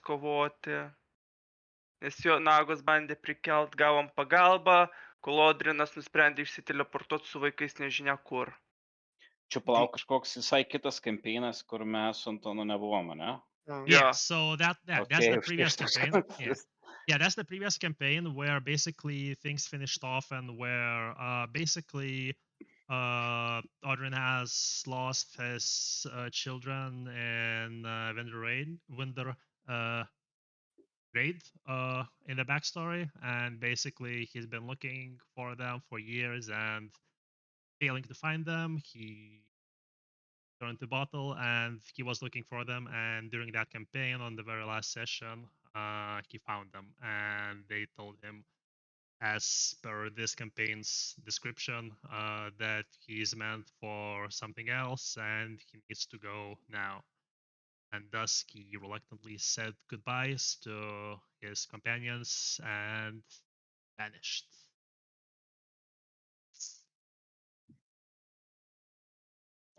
kovoti. Nes jo nagos bandė prikelt, gavom pagalbą, kol Odrinas nusprendė išsiteleportuoti su vaikais nežinia kur. Čia palauk kažkoks visai kitas kampeinas, kur mes su Antonu nebuvom, ne? Yeah, Jo. so that's Okay, the už previous tiek campaign. toks- Yeah. Yeah, that's the previous campaign where basically things finished off and where basically Odrin has lost his children in Winter raid in the backstory, and basically he's been looking for them for years and failing to find them. He turned the bottle and he was looking for them, and during that campaign on the very last session he found them, and they told him, as per this campaign's description, that he's meant for something else and he needs to go now. And thus he reluctantly said goodbyes to his companions and vanished.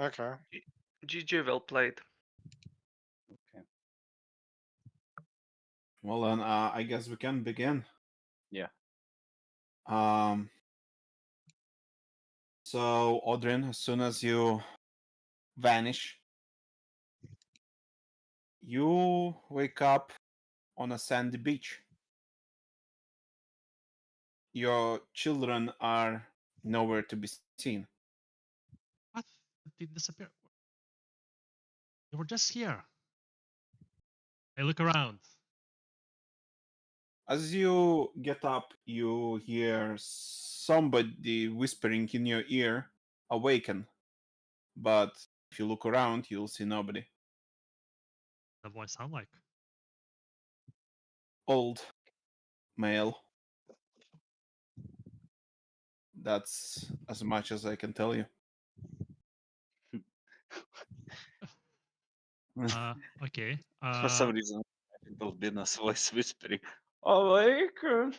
Okay. GG, well played. Okay. Well then, I guess we can begin. Yeah. So Odrin, as soon as you vanish, you wake up on a sandy beach. Your children are nowhere to be seen. What? They disappear. They were just here. I look around. As you get up, you hear somebody whispering in your ear, "Awaken." But if you look around, you'll see nobody. What does the voice sound like? Old male. That's as much as I can tell you. Okay. For some reason, I think there'll be this voice whispering, "Awaken."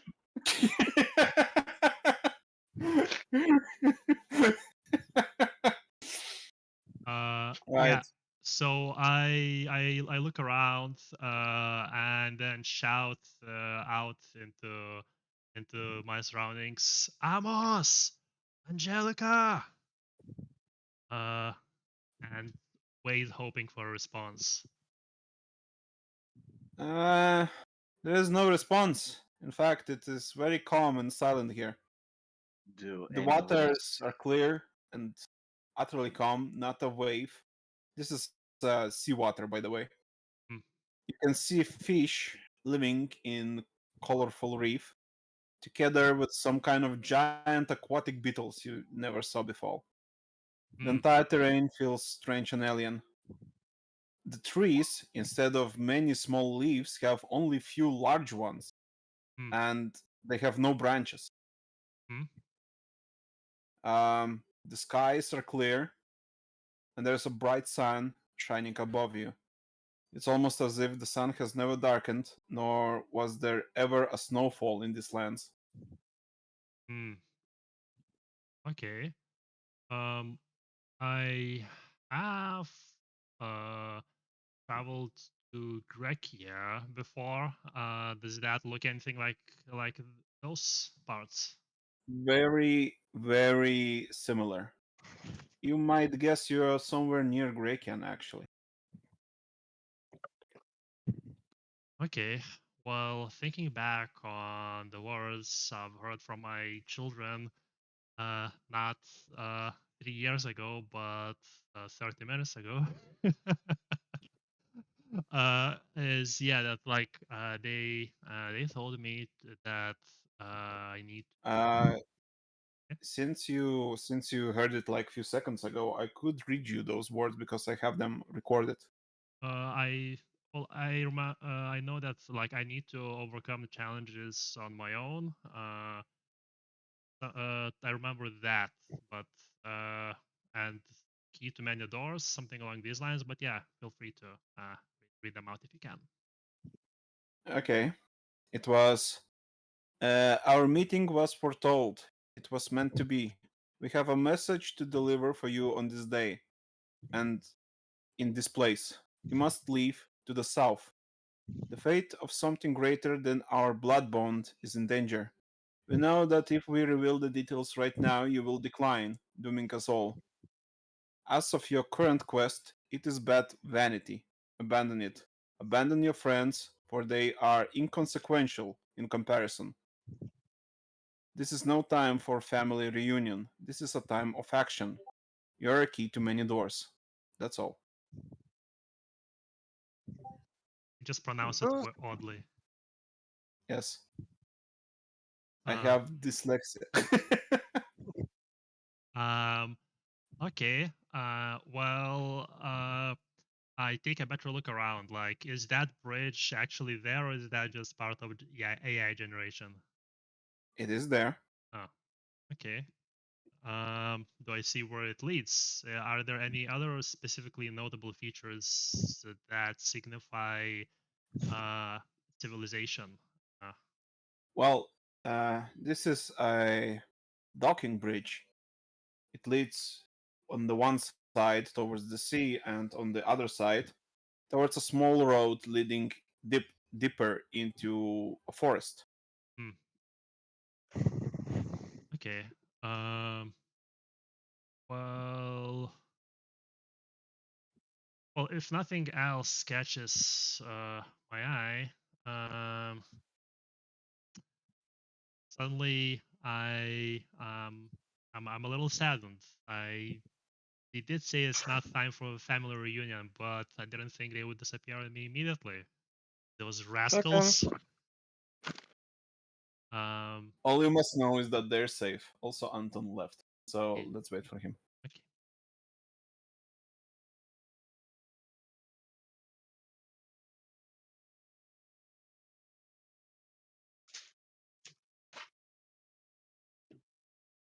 Yeah. Right. So I look around and then shout out into my surroundings, Amos, Angelica, and wait, hoping for a response. There is no response. In fact, it is very calm and silent here. Do The any waters are clear and utterly calm, not a wave. This is seawater, by the way. Hmm. You can see fish living in colorful reef, together with some kind of giant aquatic beetles you never saw before. The entire terrain feels strange and alien. The trees, instead of many small leaves, have only few large ones, and they have no branches. The skies are clear, and there's a bright sun shining above you. It's almost as if the sun has never darkened, nor was there ever a snowfall in these lands. Okay. I have traveled to Grecia before. Does that look anything like those parts? Very, very similar. You might guess you're somewhere near Grakian, actually. Okay. Well, thinking back on the words I've heard from my children, not 3 years ago, but 30 minutes ago, is that like they told me that I need. Since you heard it like a few seconds ago, I could read you those words because I have them recorded. I know that like I need to overcome the challenges on my own. I remember that, but and key to many doors, something along these lines. But yeah, feel free to read them out if you can. Okay. It was our meeting was foretold. It was meant to be. We have a message to deliver for you on this day and in this place. You must leave to the south. The fate of something greater than our blood bond is in danger. We know that if we reveal the details right now, you will decline, dooming us all. As of your current quest, it is but vanity. Abandon it. Abandon your friends, for they are inconsequential in comparison. This is no time for family reunion. This is a time of action. You are a key to many doors. That's all. Just pronounce it Good. oddly. Yes, I Uh, have dyslexia. Okay. Well, I take a better look around. Like, is that bridge actually there, or is that just part of AI generation? It is there. Oh, okay. Do I see where it leads? Are there any other specifically notable features that signify uh, civilization? Uh, Well, this is a docking bridge. It leads on the one side towards the sea, and on the other side towards a small road leading deeper into a forest. hmm. Okay. Um. Well. Well, if nothing else catches my eye, suddenly I'm a little saddened. They did say it's not time for a family reunion, but I didn't think they would disappear on me immediately. Those Second. rascals. Um, All you must know is that they're safe. Also, Anton left, so okay, let's wait for him. okay.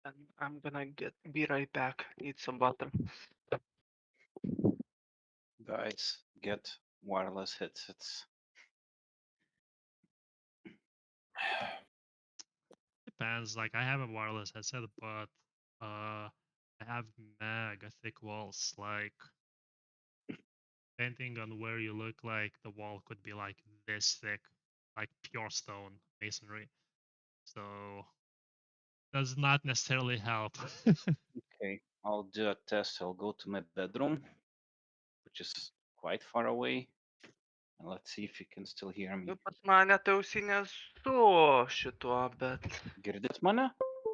And I'm gonna be right back. Need some water. Guys, get wireless headsets. Depends. Like I have a wireless headset, but I have mega thick walls. Like depending on where you look, like the wall could be like this thick, like pure stone masonry. So does not necessarily help. Okay, I'll do a test. I'll go to my bedroom, which is quite far away, and let's see if you can still hear me. Nu, pas mane tai ausinės su šituo, bet Girdit mane?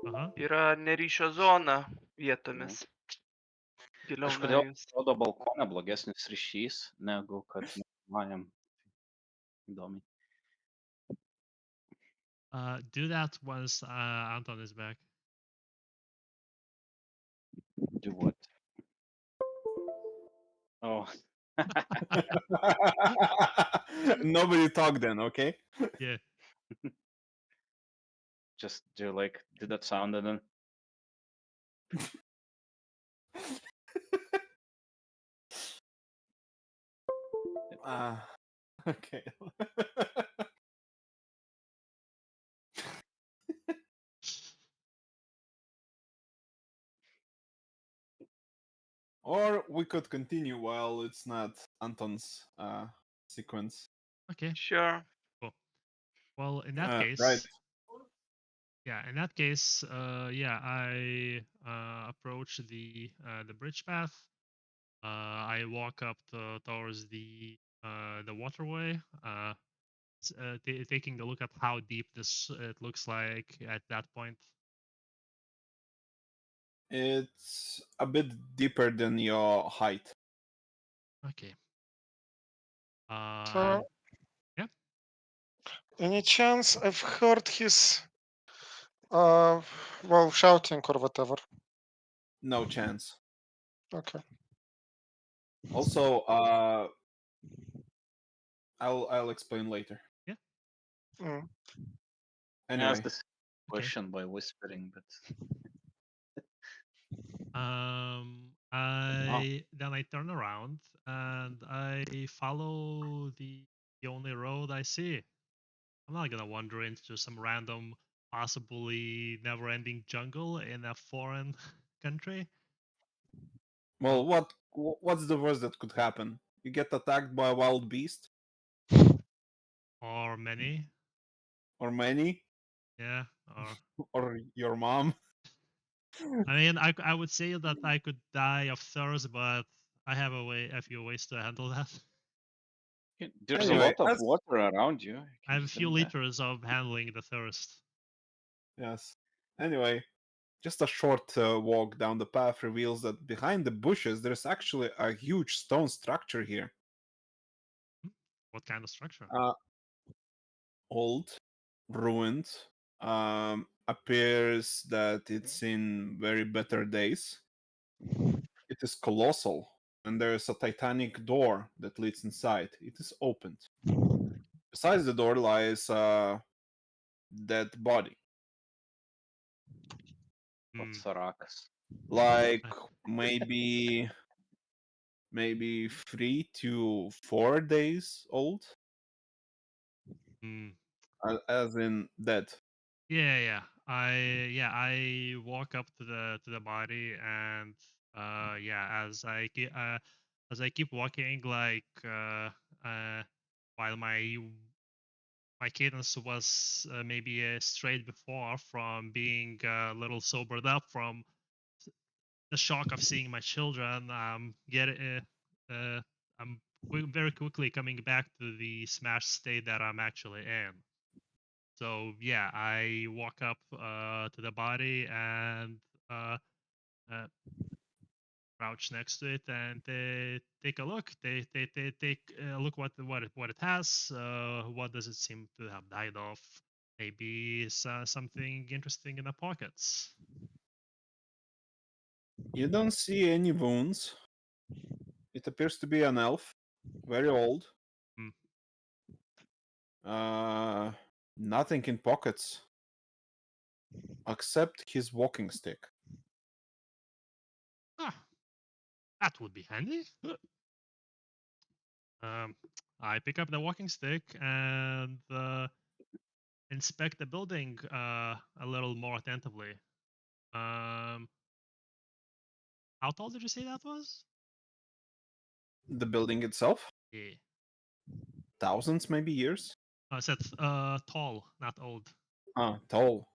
Uh-huh. yra neryšio zona Nu. vietomis. Giliau Kažkodėl nuėjus. atrodo balkone blogesnis ryšys negu kad miegamajam. Įdomiai. Do that once Anton is back. Do what? Oh. Nobody talk then, okay? Yeah. Just do like do that sound and then Okay. Or we could continue while it's not Anton's sequence. Okay. Sure. Cool. Well, in that Right. case, yeah. In that case, yeah, I approach the bridge path. I walk up towards the waterway. Taking a look at how deep this it looks like at that point. It's a bit deeper than your height. Okay. So, And yeah. any chance I've heard his, well, shouting or whatever? No chance. Okay. Also, I'll explain later. Yeah. Mm. Anyway, ask this question by whispering, but Then I turn around and I follow the only road I see. I'm not gonna wander into some random, possibly never-ending jungle in a foreign country. well, what's the worst that could happen? You get attacked by a wild beast? or many. or many, Yeah. Or or your mom. I mean, I would say that I could die of thirst, but I have a few ways to handle that. There's a Anyway, lot of as water around you. You I can have a just few drink that. liters of handling the thirst. yes. Anyway, just a short walk down the path reveals that behind the bushes there's actually a huge stone structure here. What kind of structure? Uh, old, ruined. Appears that it's in very better days. It is colossal, and there is a titanic door that leads inside. It is opened. Besides the door lies a dead body, Of Hmm. Sarakas. like I- maybe 3 to 4 days old, Hmm. as in dead. Yeah. I walk up to the body and as I keep walking, like while my cadence was maybe strayed before from being a little sobered up from the shock of seeing my children. I'm very quickly coming back to the smashed state that I'm actually in. So yeah, I walk up to the body and uh, uh, crouch next to it and take a look. They take a look what it has. What does it seem to have died of? Maybe something interesting in the pockets. You don't see any wounds. It appears to be an elf, very old. Hmm. Uh, Nothing in pockets except his walking stick. Ah, that would be handy. Um, I pick up the walking stick and inspect the building a little more attentively. Um, how tall did you say that was? The building itself, Yeah. thousands, maybe years. I said tall, not old. Tall.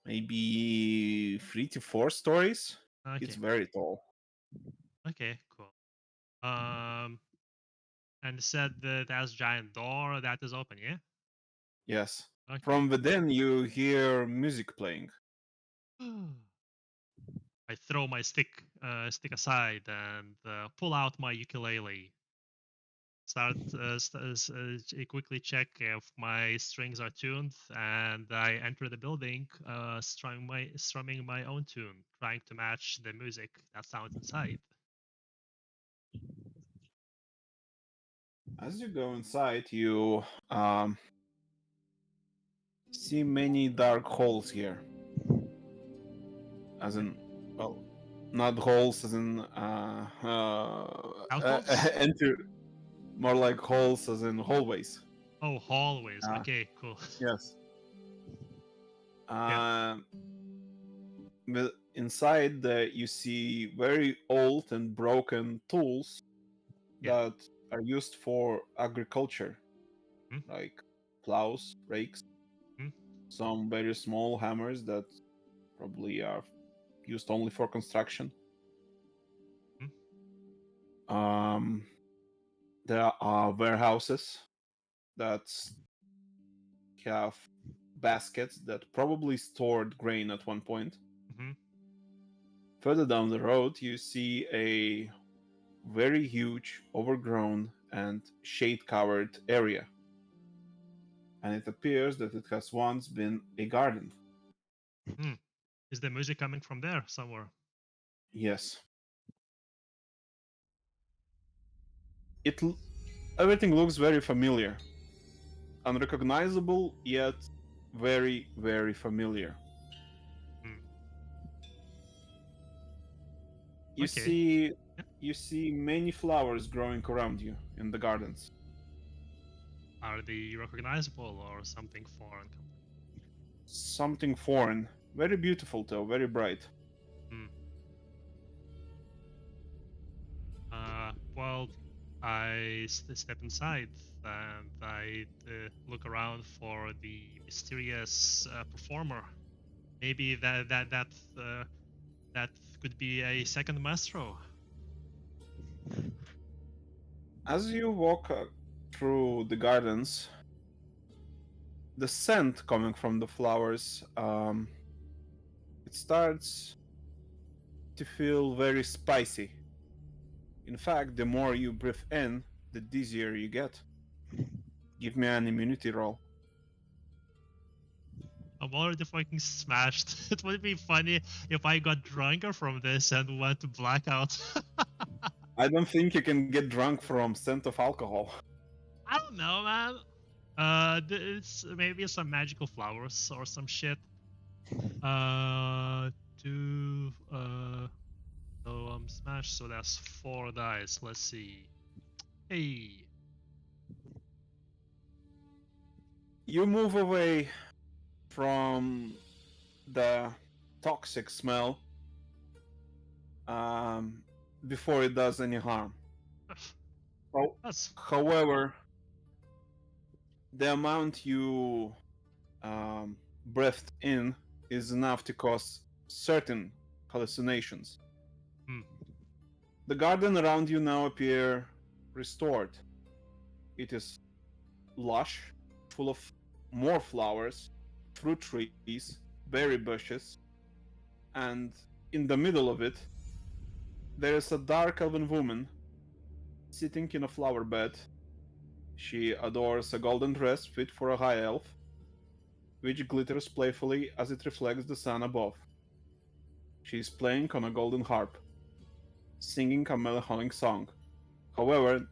Maybe 3 to 4 stories. It's Okay, very tall. okay, cool. Um, and said that has giant door that is open. Yeah. Yes. Okay. From within, you hear music playing. I throw my stick aside and pull out my ukulele. Quickly check if my strings are tuned, and I enter the building, strumming my own tune, trying to match the music that sounds inside. As you go inside, you see many dark holes here. As in, well, not holes as in Alcoves? enter, more like holes as in hallways. Oh, hallways. Uh, Okay, cool. yes. Yeah. But inside, you see very old and broken tools Yeah. that are used for agriculture, Hmm? like plows, rakes, Hmm? some very small hammers that probably are used only for construction. Hmm? Um, there are warehouses that have baskets that probably stored grain at one point. Hmm. Further down the road, you see a very huge, overgrown, and shade covered area. And it appears that it has once been a garden. Hmm. Is the music coming from there somewhere? Yes. Everything looks very familiar. Unrecognizable, yet very, very familiar. Hmm. You Okay. see Yeah. you see many flowers growing around you in the gardens. Are they recognizable or something foreign? Something foreign. Very beautiful though, very bright. Hmm. Well, I step inside and I look around for the mysterious performer. Maybe that could be a second maestro. As you walk through the gardens, the scent coming from the flowers, it starts to feel very spicy. In fact, the more you breathe in, the dizzier you get. Give me an immunity roll. I'm already fucking smashed. It would be funny if I got drunker from this and went to blackout. I don't think you can get drunk from scent of alcohol. I don't know, man. It's maybe some magical flowers or some shit. Uh, two. So I'm smashed. So that's 4 dice. Let's see. Hey. You move away from the toxic smell before it does any harm. That's However, the amount you breathed in is enough to cause certain hallucinations. Hmm. The garden around you now appear restored. It is lush, full of more flowers, fruit trees, berry bushes, and in the middle of it, there is a dark elven woman sitting in a flower bed. She adores a golden dress fit for a high elf, which glitters playfully as it reflects the sun above. She is playing on a golden harp, singing a melancholic song. However,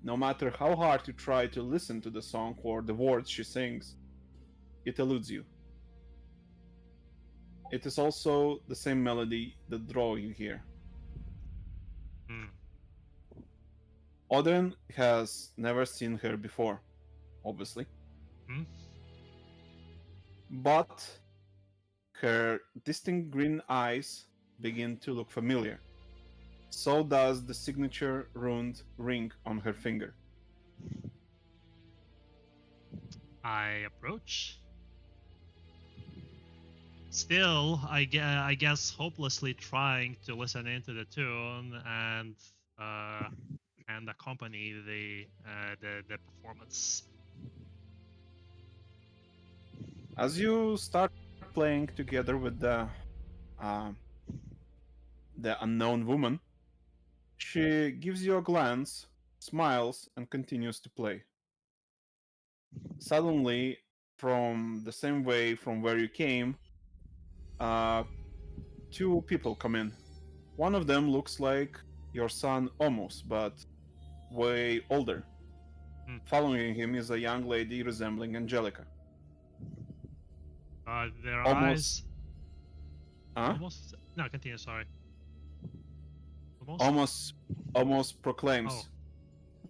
no matter how hard you try to listen to the song or the words she sings, it eludes you. It is also the same melody that draws you here. hmm. Odrin has never seen her before, obviously. Hmm? But her distinct green eyes begin to look familiar. So does the signature runed ring on her finger. I approach. Still, I guess hopelessly trying to listen into the tune uh, and accompany the performance. As you start playing together with uh, the unknown woman, she gives you a glance, smiles, and continues to play. Suddenly, from the same way from where you came, uh, two people come in. One of them looks like your son almost, but way older. Hmm. Following him is a young lady resembling Angelica. Their Almost, eyes huh? almost. No, continue. Sorry. Almost. Almost Oh, proclaims,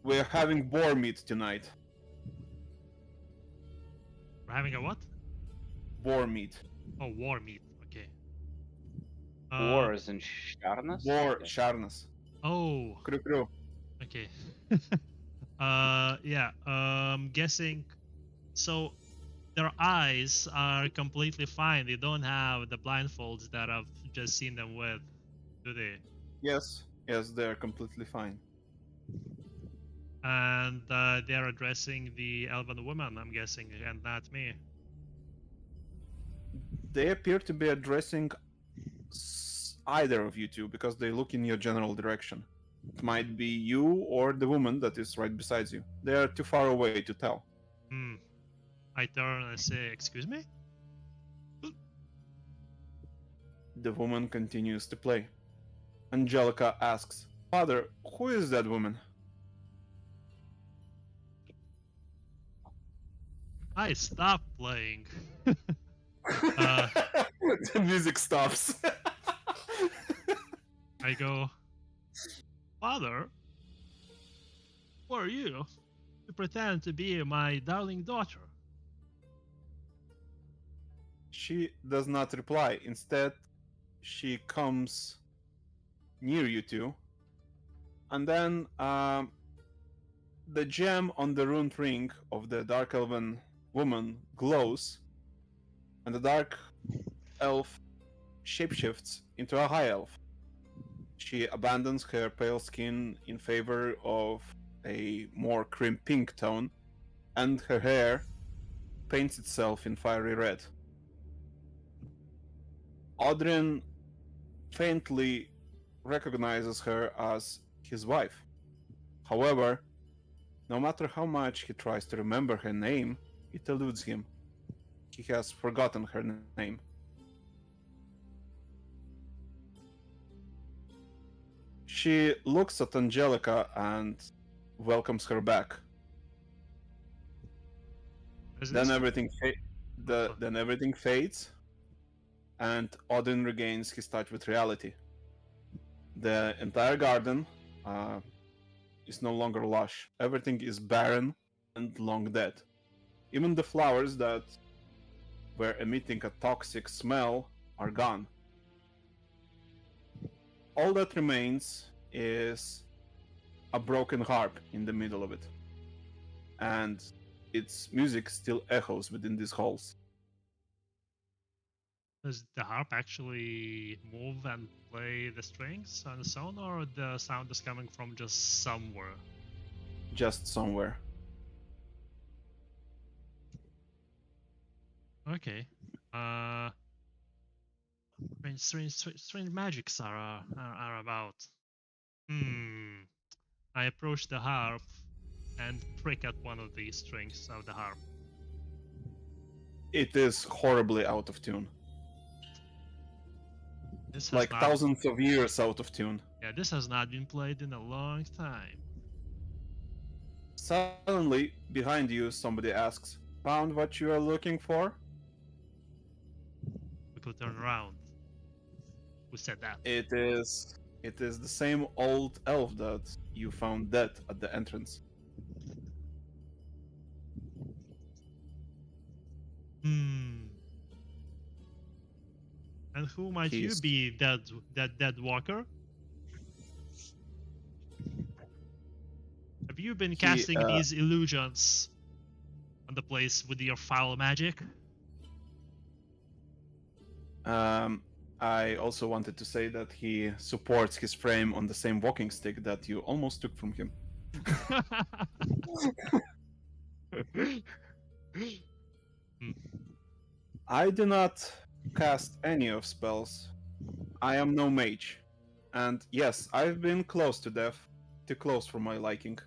"We're having boar meat tonight." we're having a what? Boar meat. Oh, war meat. Okay. Or as in Sharnas? Boar Yeah. sharnas. Oh. Crew crew. Okay. Yeah. Guessing. So their eyes are completely fine. They don't have the blindfolds that I've just seen them with, do they? Yes, they're completely fine. And they're addressing the elven woman, I'm guessing, and not me. They appear to be addressing either of you two because they look in your general direction. It might be you or the woman that is right beside you. They are too far away to tell. Hmm. I turn and say, "Excuse me." The woman continues to play. Angelica asks, "Father, who is that woman?" I stop playing. The music stops. I go, "Father, who are you? You pretend to be my darling daughter." She does not reply. Instead, she comes near you two, and then the gem on the ruined ring of the Dark Elven woman glows, and the Dark Elf shapeshifts into a High Elf. She abandons her pale skin in favor of a more cream pink tone, and her hair paints itself in fiery red. Odrin faintly recognizes her as his wife. However, no matter how much he tries to remember her name, it eludes him. He has forgotten her name. She looks at Angelica and welcomes her back. Is Then this? then everything fades, and Odin regains his touch with reality. The entire garden is no longer lush. Everything is barren and long dead. Even the flowers that were emitting a toxic smell are gone. All that remains is a broken harp in the middle of it, and its music still echoes within these halls. Does the harp actually move and play the strings on its own, or the sound is coming from just somewhere? Just somewhere. Okay. Strange magics are about. I approach the harp and prick at one of the strings of the harp. It is horribly out of tune. This has Like not, thousands of years out of tune. yeah, this has not been played in a long time. Suddenly, behind you, somebody asks, "Found what you are looking for?" We could turn around. Who said that? It is the same old elf that you found dead at the entrance. And who might you He's- be, that dead walker? Have you been casting these illusions on the place with your foul magic? I also wanted to say that he supports his frame on the same walking stick that you almost took from him. I do not cast any of spells. I am no mage. And yes, I've been close to death, too close for my liking.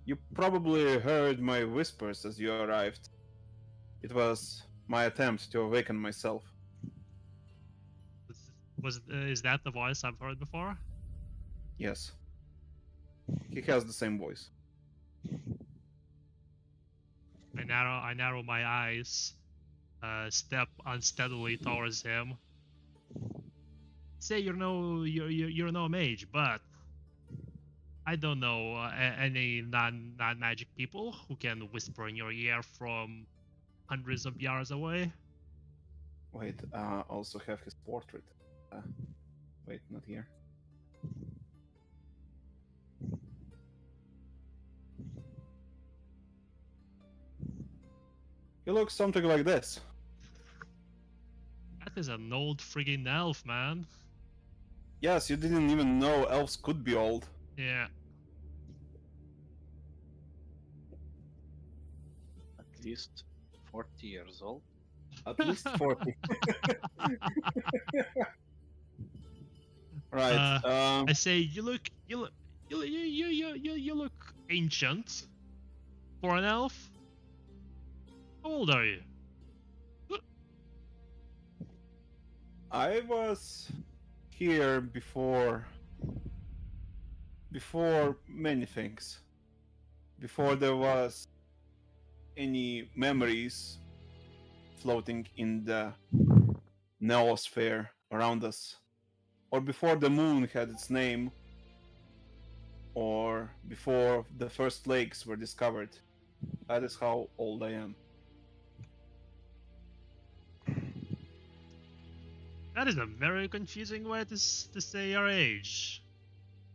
You probably heard my whispers as you arrived. It was my attempt to awaken myself. Is that the voice I've heard before? Yes. He has the same voice. I narrow my eyes, step unsteadily towards him. Say you're no mage, but I don't know any non magic people who can whisper in your ear from hundreds of yards away. Wait, also have his portrait. Wait, not here. He looks something like this. That is an old friggin' elf, man. Yes, you didn't even know elves could be old. Yeah. At least 40 years old. At least 40. Right. I say you look ancient for an elf. How old are you? I was here before many things. Before there was any memories floating in the noosphere around us, or before the moon had its name, or before the first lakes were discovered. That is how old I am. That is a very confusing way to say your age,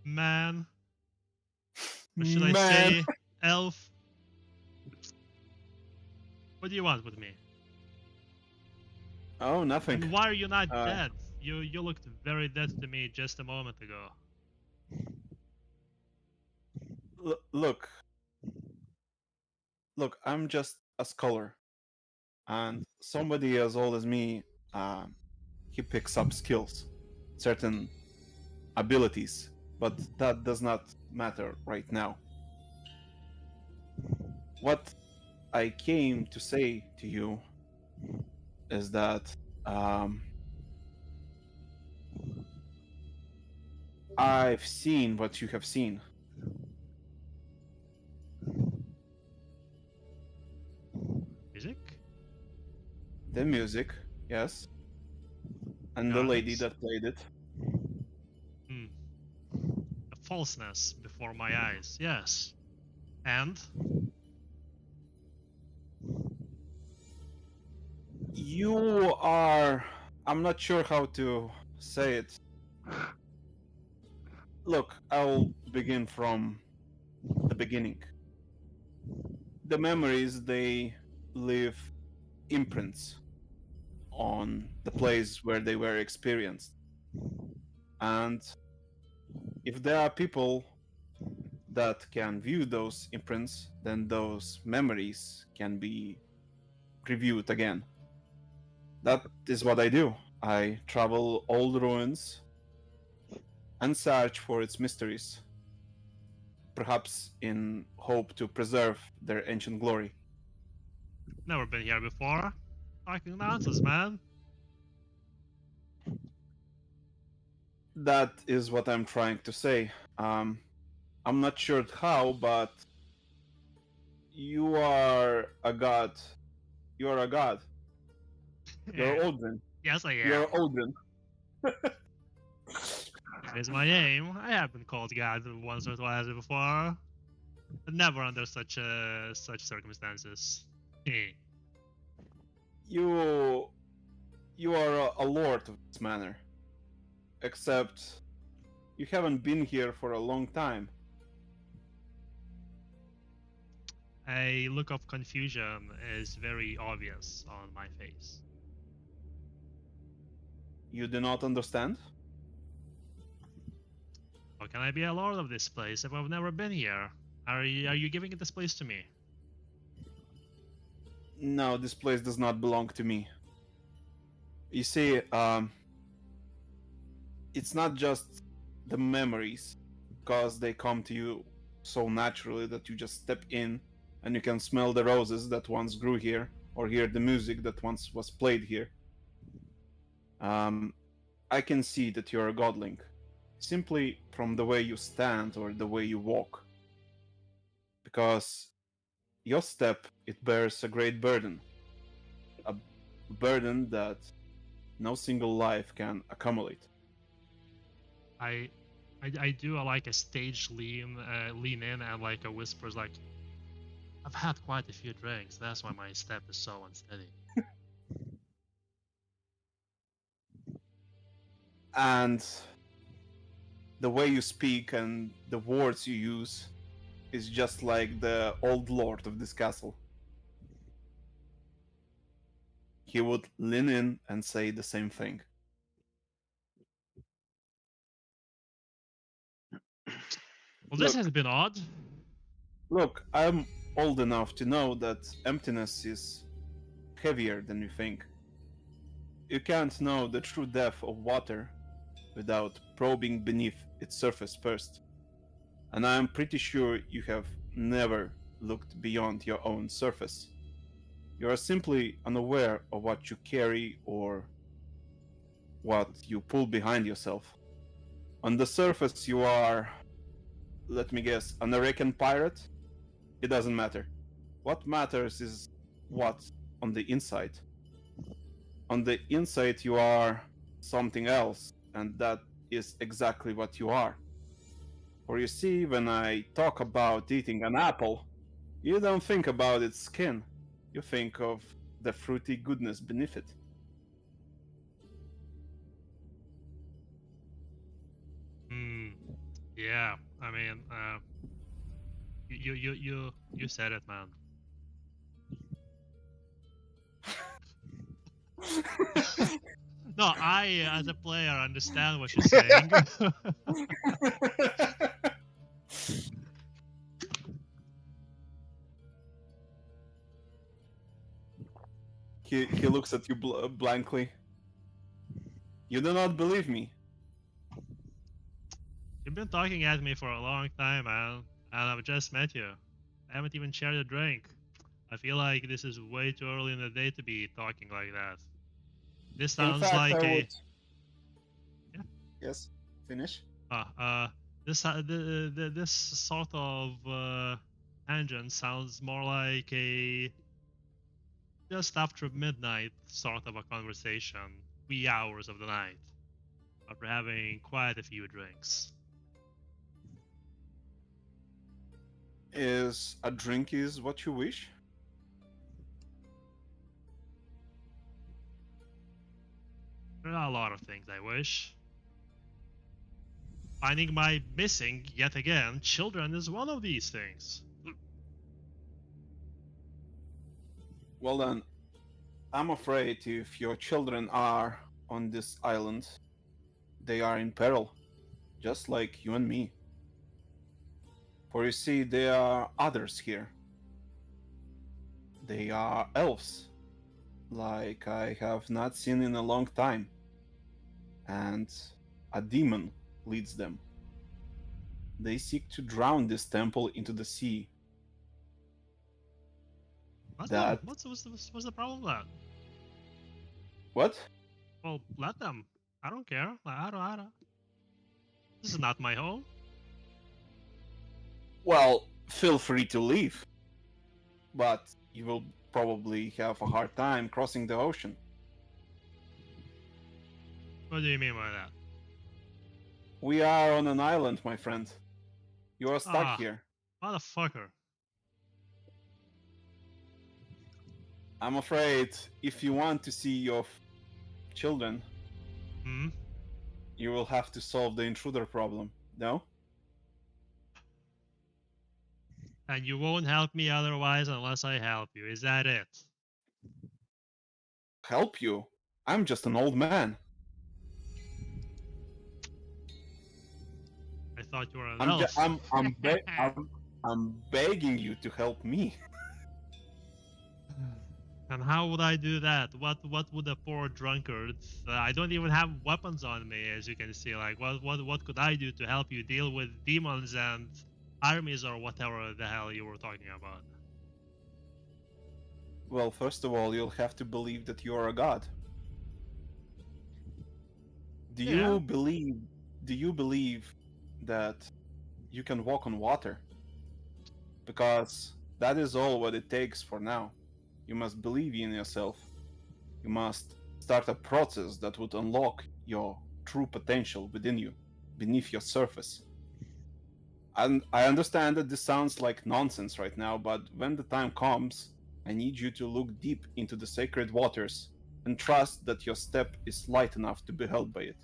man. Or should I Man. say? elf. What do you want with me? Oh, nothing. And why are you not Uh, dead? You looked very dead to me just a moment ago. Look, I'm just a scholar, and somebody as old as me, he picks up skills, certain abilities, but that does not matter right now. What I came to say to you is that um, I've seen what you have seen. Music? The music, yes, and the lady Guns? that played it. Hmm. A falseness before my eyes, yes. And? You are. I'm not sure how to say it. Look, I'll begin from the beginning. The memories, they leave imprints on the place where they were experienced. And if there are people that can view those imprints, then those memories can be reviewed again. That is what I do. I travel old ruins and search for its mysteries, perhaps in hope to preserve their ancient glory. Never been here before. Talking nonsense, man. That is what I'm trying to say. I'm not sure how, but you are a god. You are a god. You're Yeah. Odrin. Yes, I You're am. Odrin. That is my name. I have been called God once or twice before, but never under such circumstances. Hmm. You you are a lord of this manor. Except you haven't been here for a long time. A look of confusion is very obvious on my face. You do not understand? How can I be a lord of this place if I've never been here? Are you giving this place to me? No, this place does not belong to me. You see, it's not just the memories, because they come to you so naturally that you just step in and you can smell the roses that once grew here or hear the music that once was played here. Um, I can see that you're a godling simply from the way you stand or the way you walk, because your step, it bears a great burden, a burden that no single life can accumulate. I I do like a stage lean in and like a whispers like I've had quite a few drinks. That's why my step is so unsteady. And the way you speak and the words you use is just like the old lord of this castle. He would lean in and say the same thing. Well, this Look, has been odd. I'm old enough to know that emptiness is heavier than you think. You can't know the true depth of water without probing beneath its surface first. And I am pretty sure you have never looked beyond your own surface. You are simply unaware of what you carry or what you pull behind yourself. On the surface, you are, let me guess, an American pirate? It doesn't matter. What matters is what's on the inside. On the inside, you are something else, and that is exactly what you are. For you see, when I talk about eating an apple, you don't think about its skin, you think of the fruity goodness beneath it. Hmm. Yeah. I mean, You said it, man. No, I, as a player, understand what you're saying. He looks at you blankly. You do not believe me. You've been talking at me for a long time, man, and I've just met you. I haven't even shared a drink. I feel like this is way too early in the day to be talking like that. This In sounds fact, like I a would. Yeah. Yes. Finish. This sort of tangent sounds more like a just after midnight sort of a conversation, wee hours of the night, after having quite a few drinks. Is a drink is what you wish? There are a lot of things I wish. Finding my missing, yet again, children is one of these things. Well then, I'm afraid if your children are on this island, they are in peril, just like you and me. For you see, there are others here. They are elves, like I have not seen in a long time. And a demon leads them. They seek to drown this temple into the sea. Let That- them. What's the problem with that? What? Well, let them. I don't care. I don't. This is not my home. Well, feel free to leave. But you will probably have a hard time crossing the ocean. What do you mean by that? We are on an island, my friend. You are stuck Ah. here. Motherfucker. I'm afraid if you want to see your children, Hmm? you will have to solve the intruder problem. No? And you won't help me otherwise unless I help you. Is that it? Help you? I'm just an old man. I thought you were an I'm, ju- elf. I'm begging you to help me. And how would I do that? What would a poor drunkard? I don't even have weapons on me, as you can see. Like, what could I do to help you deal with demons and armies or whatever the hell you were talking about? Well, first of all, you'll have to believe that you are a god. Do Yeah. you believe? Do you believe that you can walk on water? Because that is all what it takes for now. You must believe in yourself. You must start a process that would unlock your true potential within you, beneath your surface. And I understand that this sounds like nonsense right now, but when the time comes, I need you to look deep into the sacred waters and trust that your step is light enough to be held by it.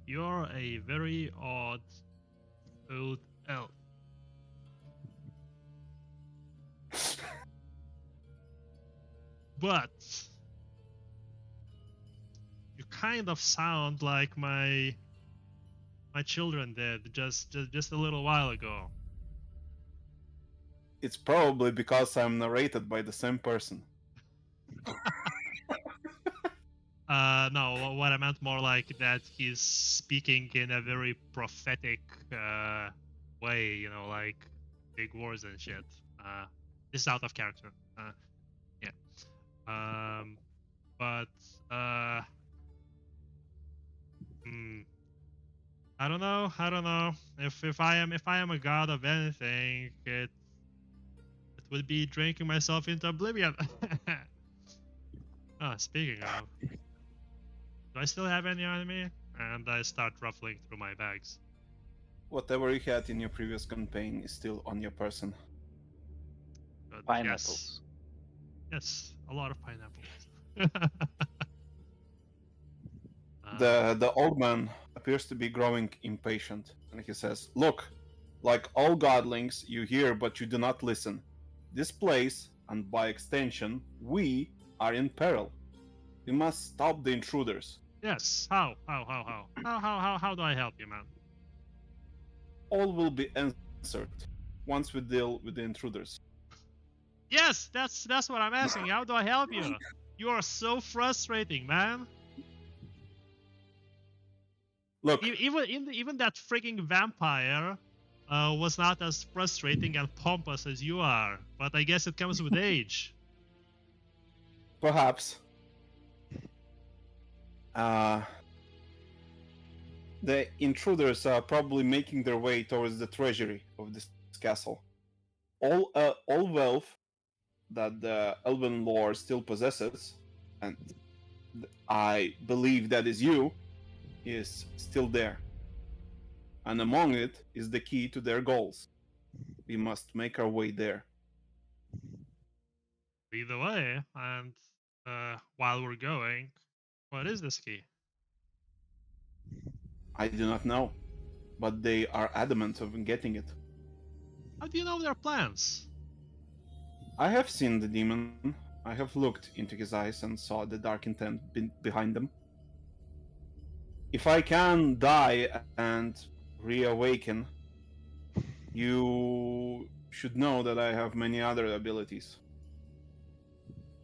You're a very odd old elf. But you kind of sound like my children did just a little while ago. It's probably because I'm narrated by the same person. No, what I meant more like that he's speaking in a very prophetic way, you know, like big words and shit. This is out of character. Yeah. But hmm, I don't know. I don't know. If I am a god of anything, it would be drinking myself into oblivion. Speaking of, do I still have any on me? And I start ruffling through my bags. Whatever you had in your previous campaign is still on your person. But Pineapples. Yes, a lot of pineapples. The old man appears to be growing impatient, and he says, "Look, like all godlings, you hear but you do not listen. This place, and by extension, we are in peril. We must stop the intruders. Yes. How do I help you, man? All will be answered once we deal with the intruders." Yes, that's what I'm asking. How do I help you? You are so frustrating, man. Look, Even that freaking vampire was not as frustrating and pompous as you are. But I guess it comes with age. perhaps uh, the intruders are probably making their way towards the treasury of this castle. All wealth that the elven lord still possesses, and I believe that is you, is still there. And among it is the key to their goals. We must make our way there. Lead the way, and while we're going, what is this key? I do not know, but they are adamant of getting it. How do you know their plans? I have seen the demon. I have looked into his eyes and saw the dark intent behind them. If I can die and reawaken, you should know that I have many other abilities.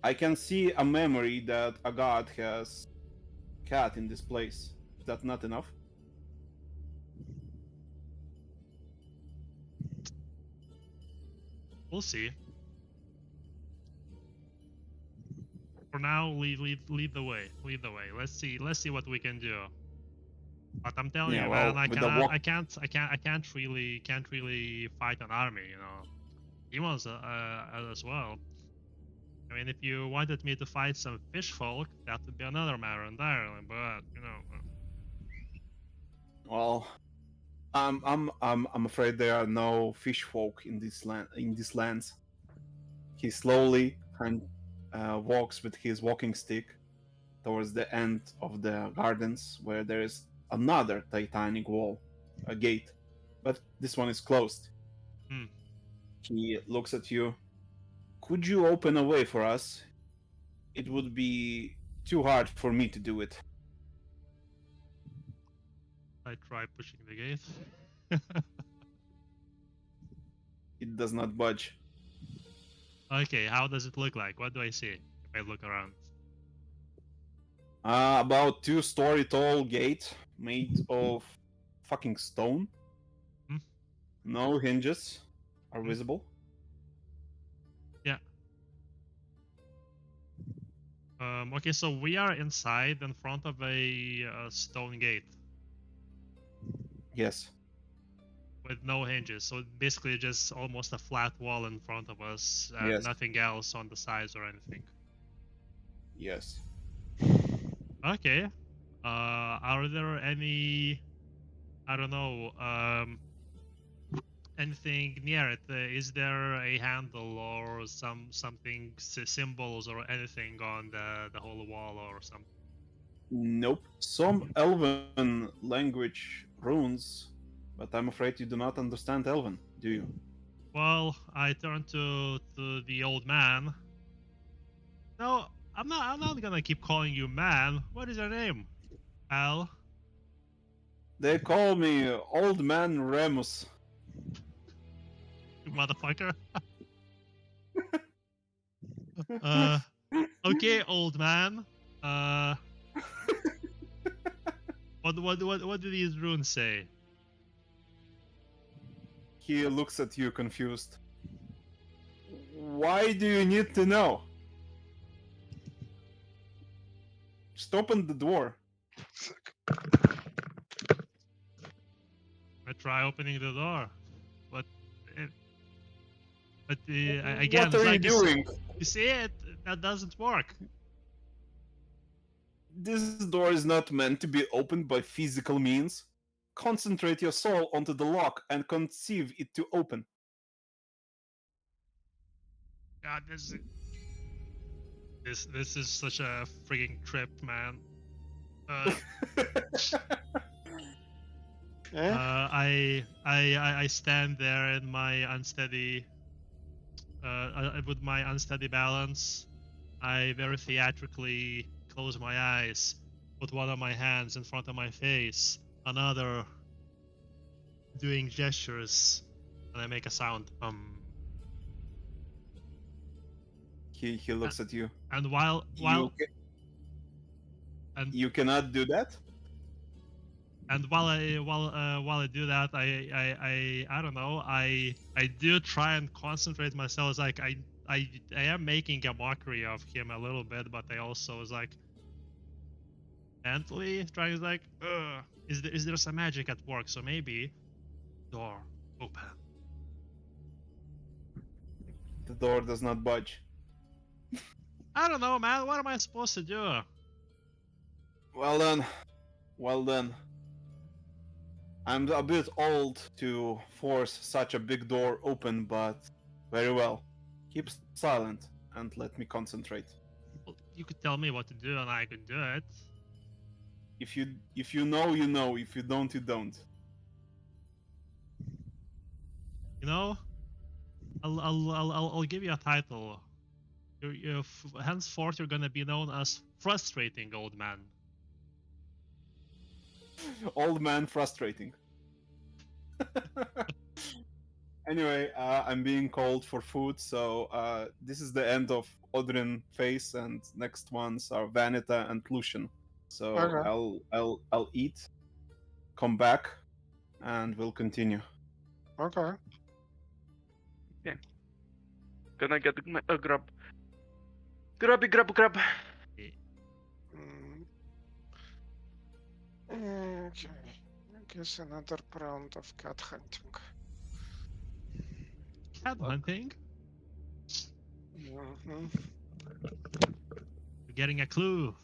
I can see a memory that a god has cat in this place. Is that not enough? We'll see. For now, lead the way. Lead the way. Let's see what we can do. But I'm telling Yeah, you, well, man, I with the walk- can't really fight an army. You know, demons as well. I mean, if you wanted me to fight some fish folk, that would be another matter entirely. But you know, Well, I'm afraid there are no fish folk in these lands. He slowly walks with his walking stick towards the end of the gardens, where there is another titanic wall, a gate, but this one is closed. Hmm. He looks at you. "Could you open a way for us? It would be too hard for me to do it." I try pushing the gate. It does not budge. Okay, how does it look like? What do I see if I look around? About 2-story tall gate made of fucking stone. Hmm? No hinges are visible. Yeah. Okay, so we are inside in front of a stone gate Yes. with no hinges. So basically just almost a flat wall in front of us and Yes. nothing else on the sides or anything. Yes. Okay. Are there any, I don't know, anything near it? Is there a handle or something symbols or anything on the whole wall or something? Nope. Some Elven language runes, but I'm afraid you do not understand Elven, do you? Well, I turn to the old man. No, I'm not gonna keep calling you man. What is your name? Al. They call me Old Man Remus. You motherfucker. uh okay, old man. Uh what do these runes say? He looks at you confused. Why do you need to know? Just open the door. I try opening the door. But it, but What again, it's are you like doing? you see it, that doesn't work. This door is not meant to be opened by physical means. Concentrate your soul onto the lock and conceive it to open. God, this is such a freaking trip, man. Uh, Eh? I stand there in my unsteady, with my unsteady balance. I very theatrically close my eyes, put one of my hands in front of my face, another doing gestures, and I make a sound. He looks at you. And while You ca- and you cannot do that. and while I do that, I don't know. I do try and concentrate myself. It's like I am making a mockery of him a little bit, but I also is like mentally trying to like, is there some magic at work? So maybe door open. The door does not budge. I don't know, man. What am I supposed to do? Well done. Well done. I'm a bit old to force such a big door open, but very well. Keep silent and let me concentrate. Well, you could tell me what to do, and I could do it. If you know, you know. If you don't, you don't. You know, I'll give you a title. Henceforth, you're gonna be known as frustrating old man. Old man frustrating. Anyway, I'm being called for food, so this is the end of Odrin phase, and next ones are Vanita and Lucian. So Okay. I'll eat, come back, and we'll continue. Okay. Gonna get a grub. Grubby grub grub. Mm. Okay. I guess another round of cat hunting. Cat hunting. Mm-hmm. You're getting a clue.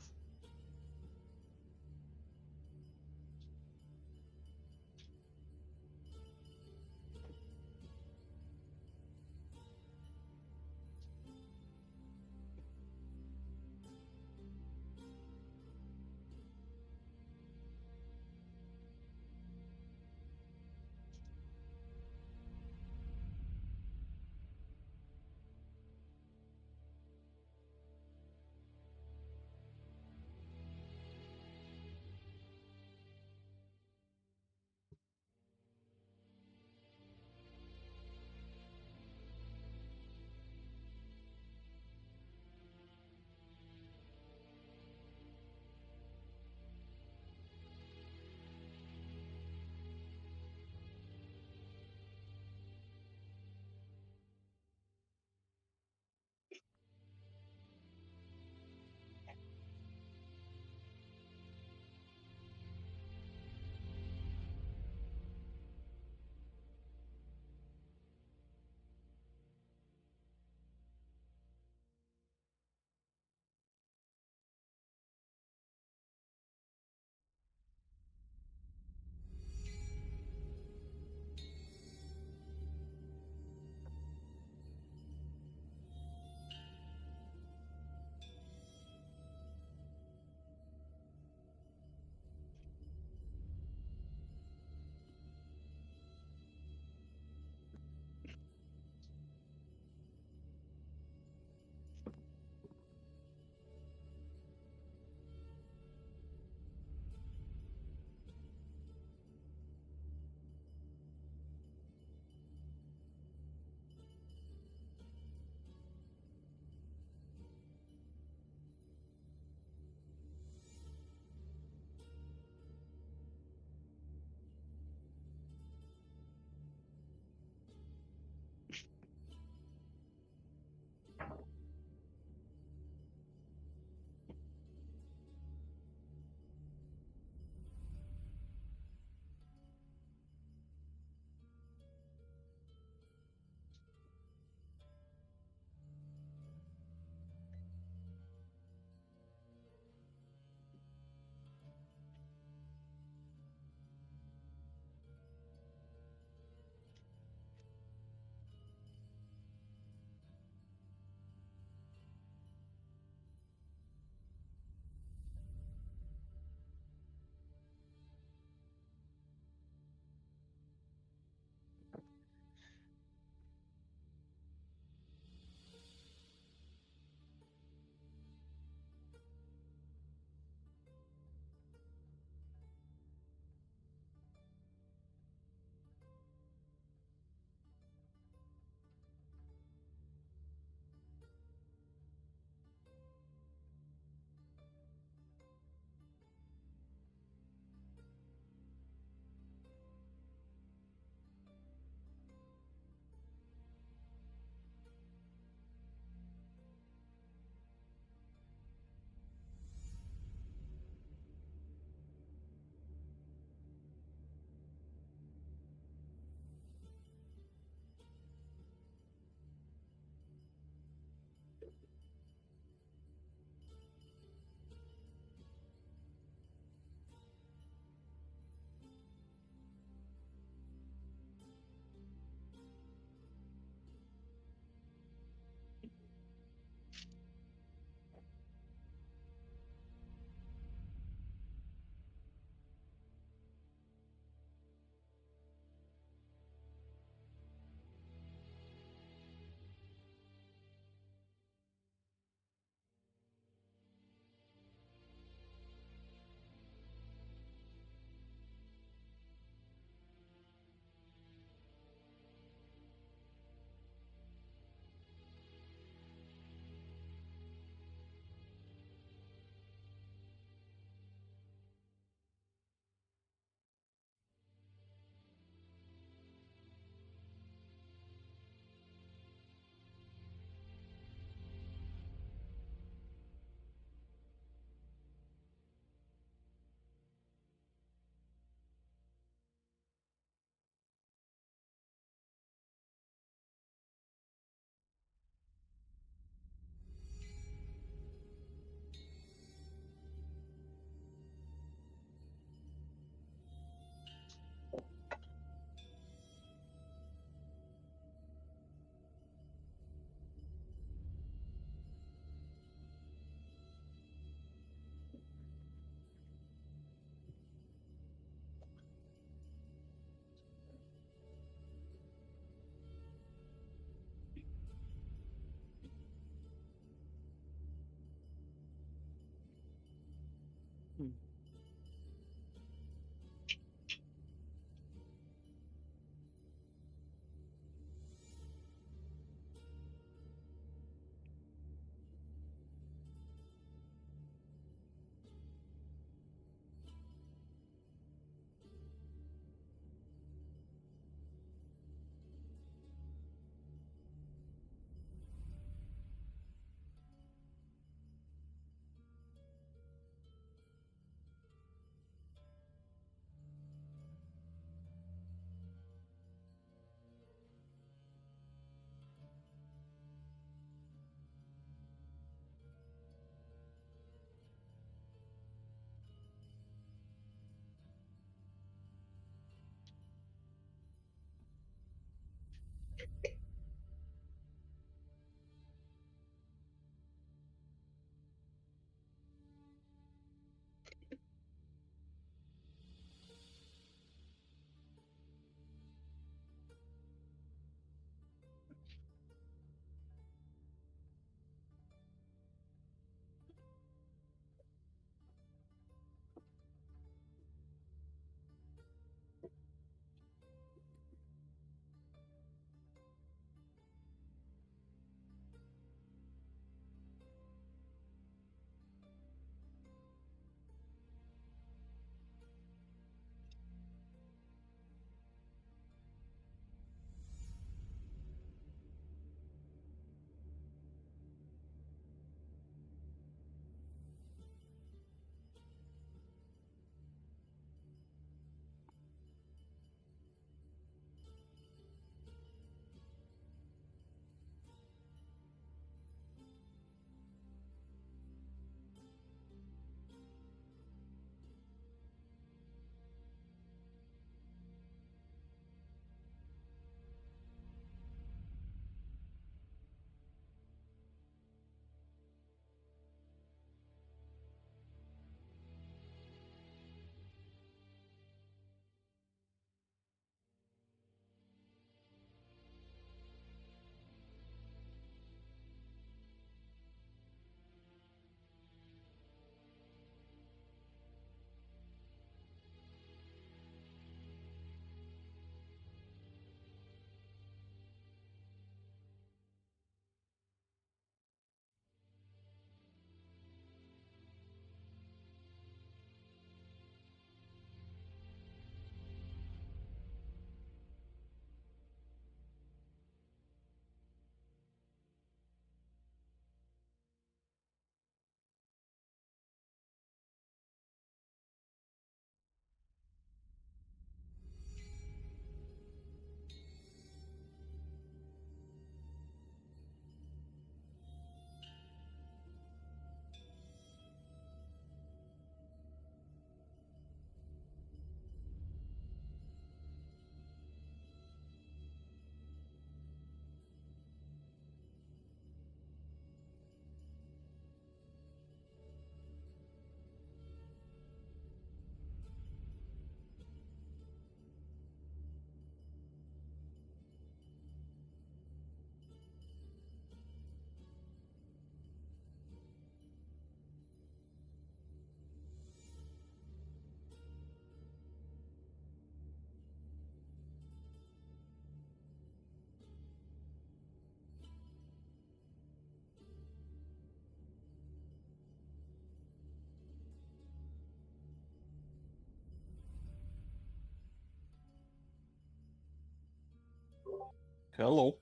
Hello.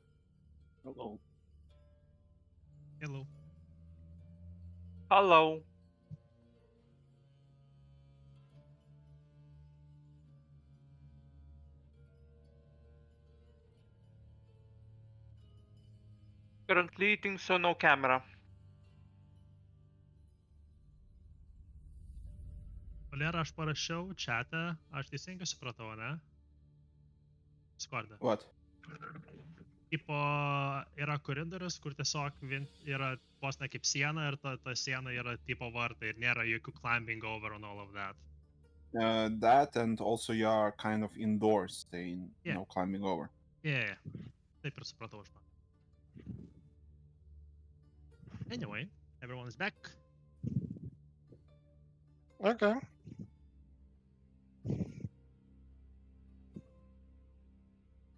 Hello. Hello. Hello. Currently eating, so no camera. Valera, aš parašiau chat'e, aš teisingai supratau, ne? Discord'e. What? Tipo, yra koridorius, kur tiesiog yra vos ne kaip siena ir ta siena yra tipo vartai ir nėra jokių climbing over and all of that. That and also you are kind of indoors, saying Yeah. no climbing over. Yeah, taip ir supratau aš man. Anyway, everyone is back. Okay.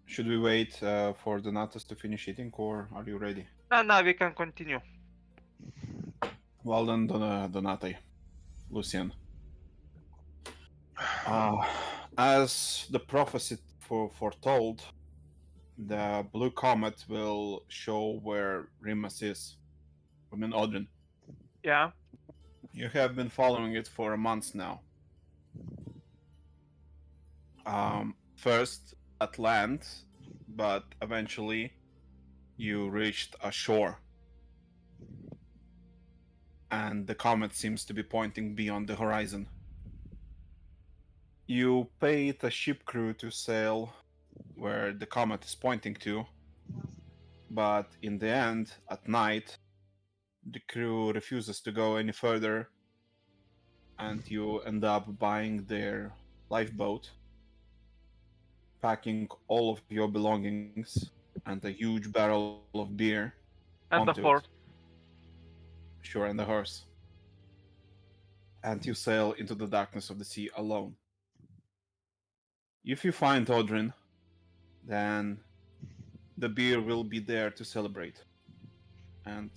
Should we wait for Donatus to finish eating, or are you ready? Now we can continue. Well done, Donate. Lucian. As the prophecy foretold, the blue comet will show where Rimas is. I mean, Odrin. Yeah. You have been following it for a month now. First at land, but eventually you reached a shore. And the comet seems to be pointing beyond the horizon. You paid a ship crew to sail where the comet is pointing to, but in the end, at night, the crew refuses to go any further, and you end up buying their lifeboat, packing all of your belongings and a huge barrel of beer And onto the it. horse. Sure, and the horse. And you sail into the darkness of the sea alone. If you find Odrin, then the beer will be there to celebrate. And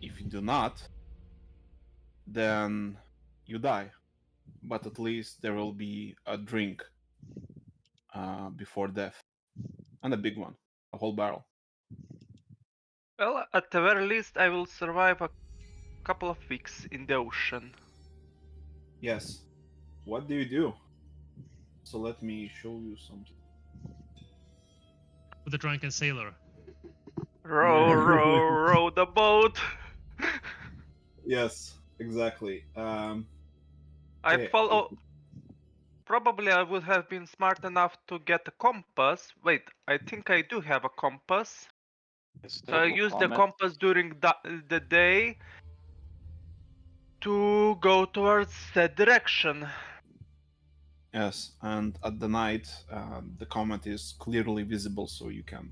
if you do not, then you die. But at least there will be a drink before death. And a big one, a whole barrel. Well, at the very least, I will survive a couple of weeks in the ocean. Yes. What do you do? So let me show you something. With the drunken sailor. Row, row, row the boat. Yes, exactly. I Okay. follow. Probably I would have been smart enough to get a compass. Wait, I think I do have a compass. It's So I the use the comet. compass during the day to go towards that direction. Yes, and at the night, the comet is clearly visible, so you can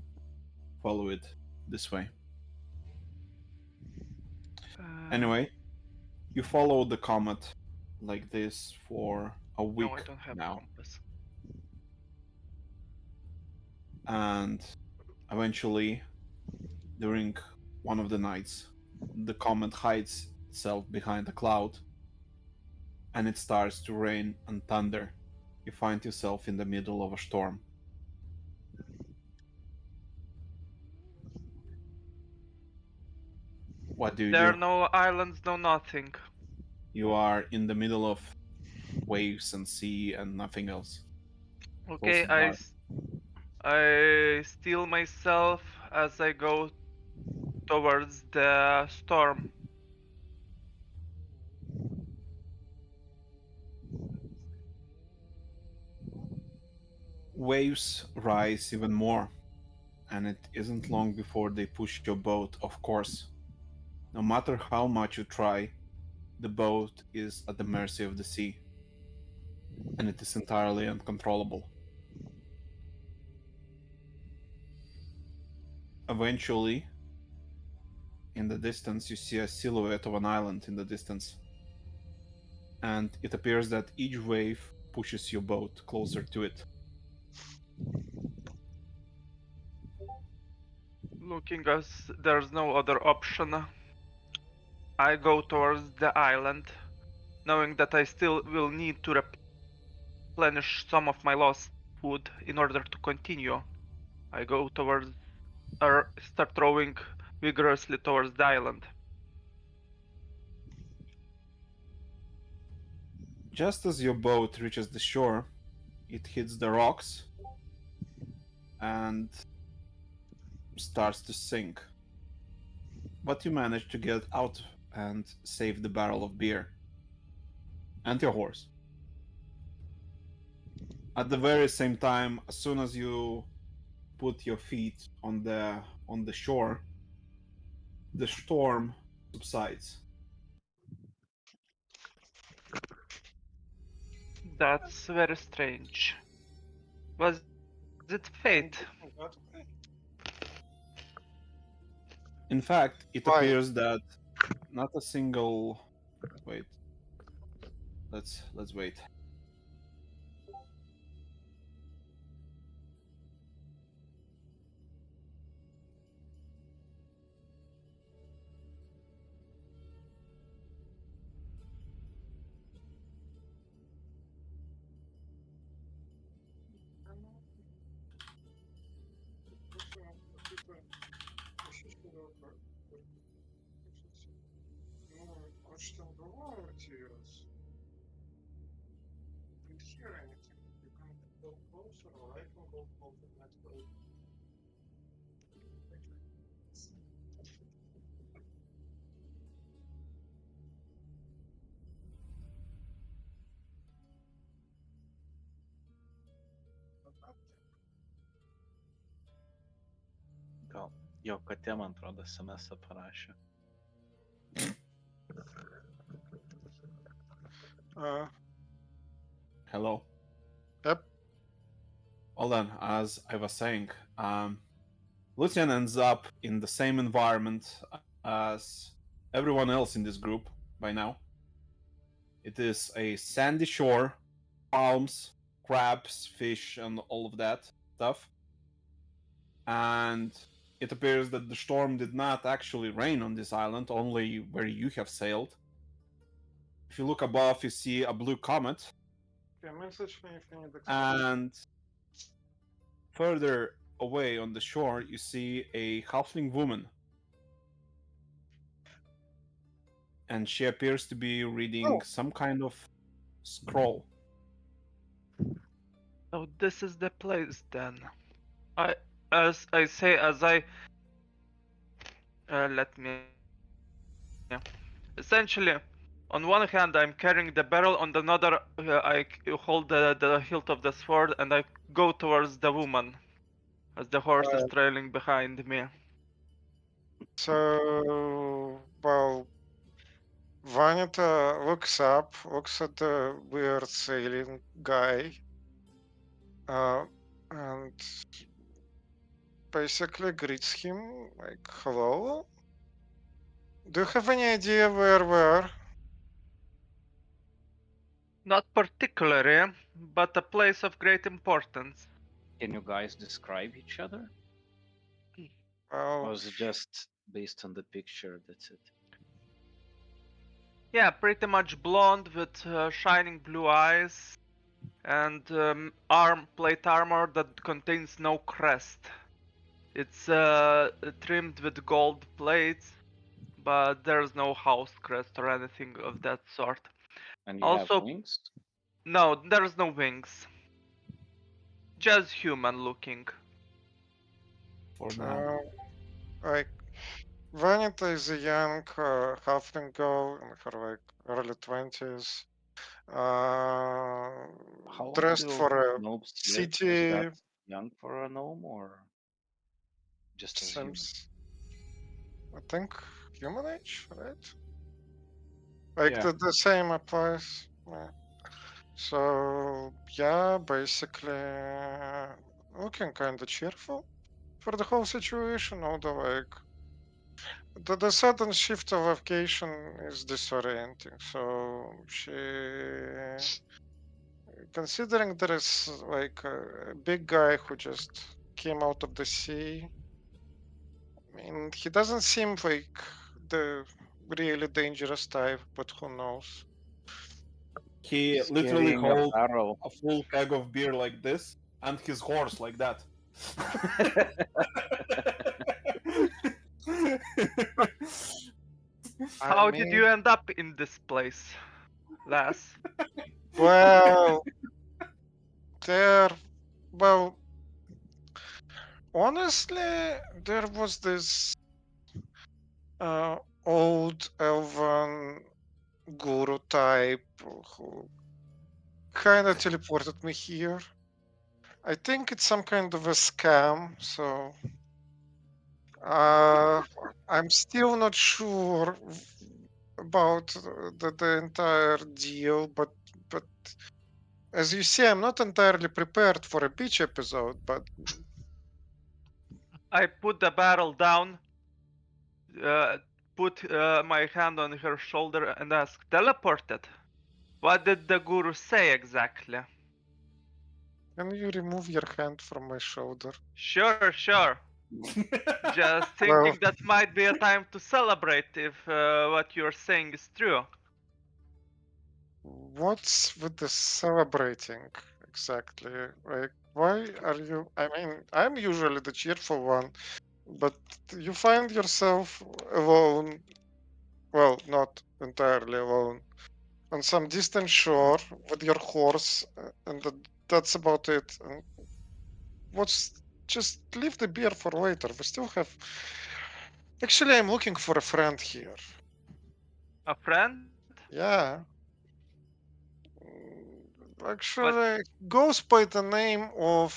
follow it this way. Anyway, you follow the comet like this for a No, week I don't have now, compass. and eventually, during one of the nights, the comet hides itself behind a cloud, and it starts to rain and thunder. You find yourself in the middle of a storm. What do you There do? are no islands, no nothing. You are in the middle of waves and sea and nothing else. Okay, Also dark. I steal myself as I go towards the storm. Waves rise even more, and it isn't long before they push your boat off course. No matter how much you try, the boat is at the mercy of the sea, and it is entirely uncontrollable. Eventually, in the distance, you see a silhouette of an island in the distance, and it appears that each wave pushes your boat closer to it. Looking as there's no other option, I go towards the island, knowing that I still will need to replenish some of my lost food in order to continue. I go towards or start rowing vigorously towards the island. Just as your boat reaches the shore, it hits the rocks and starts to sink. But you manage to get out and save the barrel of beer and your horse. At the very same time, as soon as you put your feet on the shore, the storm subsides. That's very strange. Was it fate? In fact, it Why? appears that not a single wait. let's wait. Watch them go over to yours. Didn't hear anything. You can go closer, or I can go closer. Let's go. Gal jo katė, man atrodo, SMS parašė. Hello. Yep. Hold on. As I was saying, Lucian ends up in the same environment as everyone else in this group by now. It is a sandy shore, palms, crabs, fish, and all of that stuff. And it appears that the storm did not actually rain on this island, only where you have sailed. If you look above, you see a blue comet. Okay, message me if you need And further away on the shore, you see a halfling woman. And she appears to be reading some kind of scroll. So this is the place then. As I say, let me. Essentially, on one hand, I'm carrying the barrel. On another, I hold the hilt of the sword, and I go towards the woman, as the horse is trailing behind me. So, well, Vanita looks up, looks at the weird sailing guy, and basically greets him like, hello? Do you have any idea where we are? Not particularly, but a place of great importance. Can you guys describe each other? Well, Or is it just based on the picture, that's it? Yeah, pretty much blonde with shining blue eyes and plate armor that contains no crest. It's trimmed with gold plates, but there's no house crest or anything of that sort. And you have Also, wings? no, there's no wings. Just human looking. For now. like, Vanita is a young halfling girl in her like early 20s. How long Dressed do for a gnomes live? Is city. that young for a gnome or just as human? Seems, I think, human age, right? Like Yeah. the same applies. Yeah. So yeah, basically looking kind of cheerful for the whole situation. Although like the sudden shift of location is disorienting. So she, considering there is like a big guy who just came out of the sea. I mean, he doesn't seem like the really dangerous type, but who knows? He He's literally carrying a holds barrel. a full keg of beer like this, and his horse like that. How did you end up in this place, lass? Well, there, well, honestly, there was this old elven guru type who kind of teleported me here. I think it's some kind of a scam, so I'm still not sure about the entire deal, but as you see, I'm not entirely prepared for a beach episode, but I put the barrel down, put my hand on her shoulder, and asked, "Teleported?" What did the guru say exactly? Can you remove your hand from my shoulder? Sure, sure. Just Well, thinking that might be a time to celebrate if what you're saying is true. what's with the celebrating exactly? Like, why are you? I mean, I'm usually the cheerful one, but you find yourself alone. Well, not entirely alone, on some distant shore with your horse, and that's about it. And what's just leave the beer for later. We still have. Actually, I'm looking for a friend here. A friend? Yeah. But Actually, goes by the name of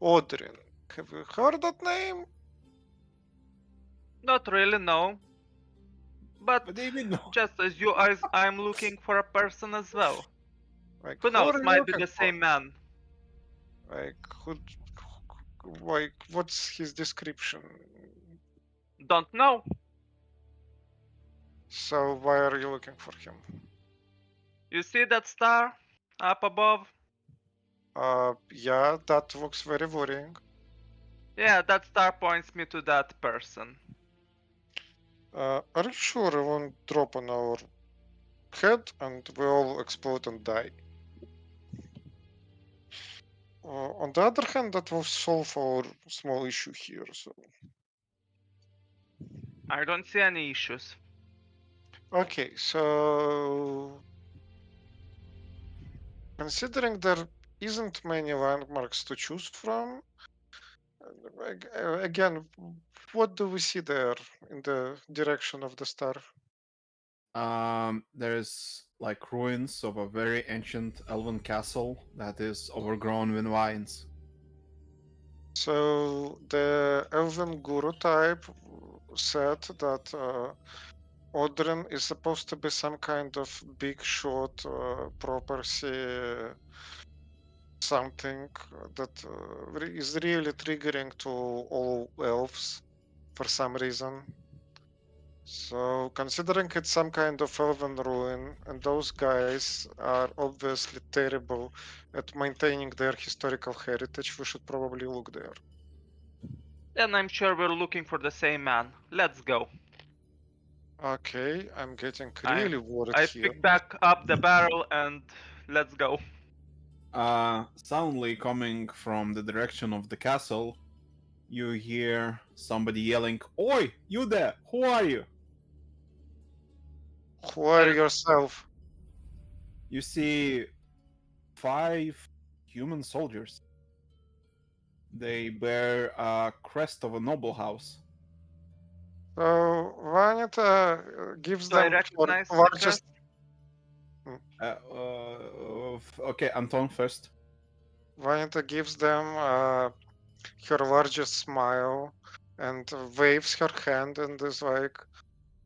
Odrin. Have you heard that name? not really, no. But What do you mean? No. just as you as I'm looking for a person as well. Like, Who who knows, are you might be looking the for? same man. Like, like, what's his description? Don't know. So, why are you looking for him? You see that star up above? Yeah, that looks very worrying. Yeah, that star points me to that person. Are you sure it won't drop on our head and we all explode and die? On the other hand, that will solve our small issue here. So, I don't see any issues. okay, so considering there isn't many landmarks to choose from, again, what do we see there in the direction of the star? There's like ruins of a very ancient elven castle that is overgrown with vines. So the elven guru type said that Odrin is supposed to be some kind of big shot property, something that is really triggering to all elves for some reason. So, considering it's some kind of elven ruin, and those guys are obviously terrible at maintaining their historical heritage, we should probably look there. Then I'm sure we're looking for the same man. Let's go. Okay, I'm getting I really worried I here. pick back up the barrel and let's go. Soundly coming from the direction of the castle, you hear somebody yelling, "Oi, you there! Who are you?" Who are There's yourself? You see 5 human soldiers. They bear a crest of a noble house. So, Vanita gives Do I them her recognize the largest. crest? Okay, Anton first. Vanita gives them her largest smile and waves her hand and is like,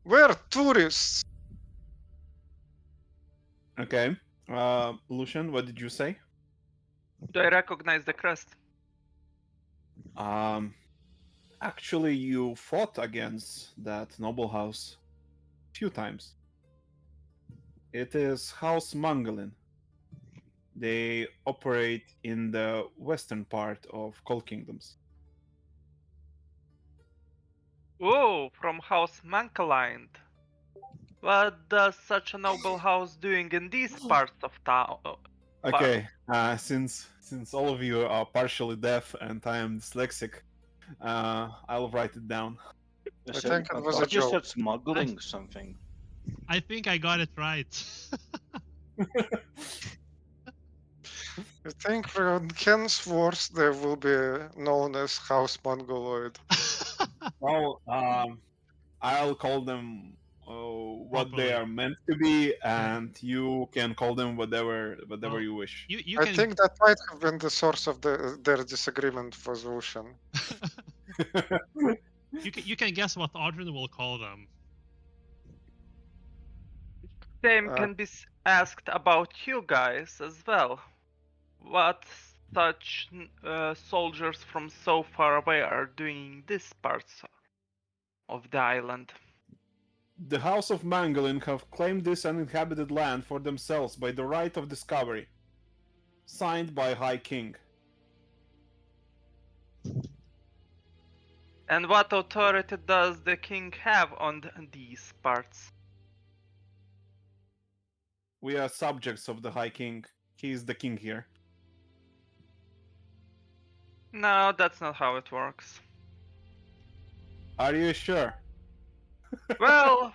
"We're tourists." Okay. Lucian, what did you say? Do I recognize the crest? Um, Actually, you fought against that noble house few times. It is House Mangalin. They operate in the western part of Coal Kingdoms. Oh, from House Mankalind. What does such a noble house doing in these parts of town? Okay, since all of you are partially deaf and I am dyslexic, I'll write it down. I I said, think it I was a thought you joke. said smuggling something. I think I got it right. I think from henceforth they will be known as House Mongoloid. Well, I'll call them what they Properly. are meant to be, Yeah. and you can call them whatever Well, you wish. you I can think that might have been the source of their disagreement with Lucian. you can guess what Audrin will call them. Same Uh, can be asked about you guys as well. What such soldiers from so far away are doing in this parts of the island? The House of Mangolin have claimed this uninhabited land for themselves by the right of discovery. Signed by High King. And what authority does the king have on these parts? We are subjects of the High King. He is the king here. No, that's not how it works. Are you sure? Well,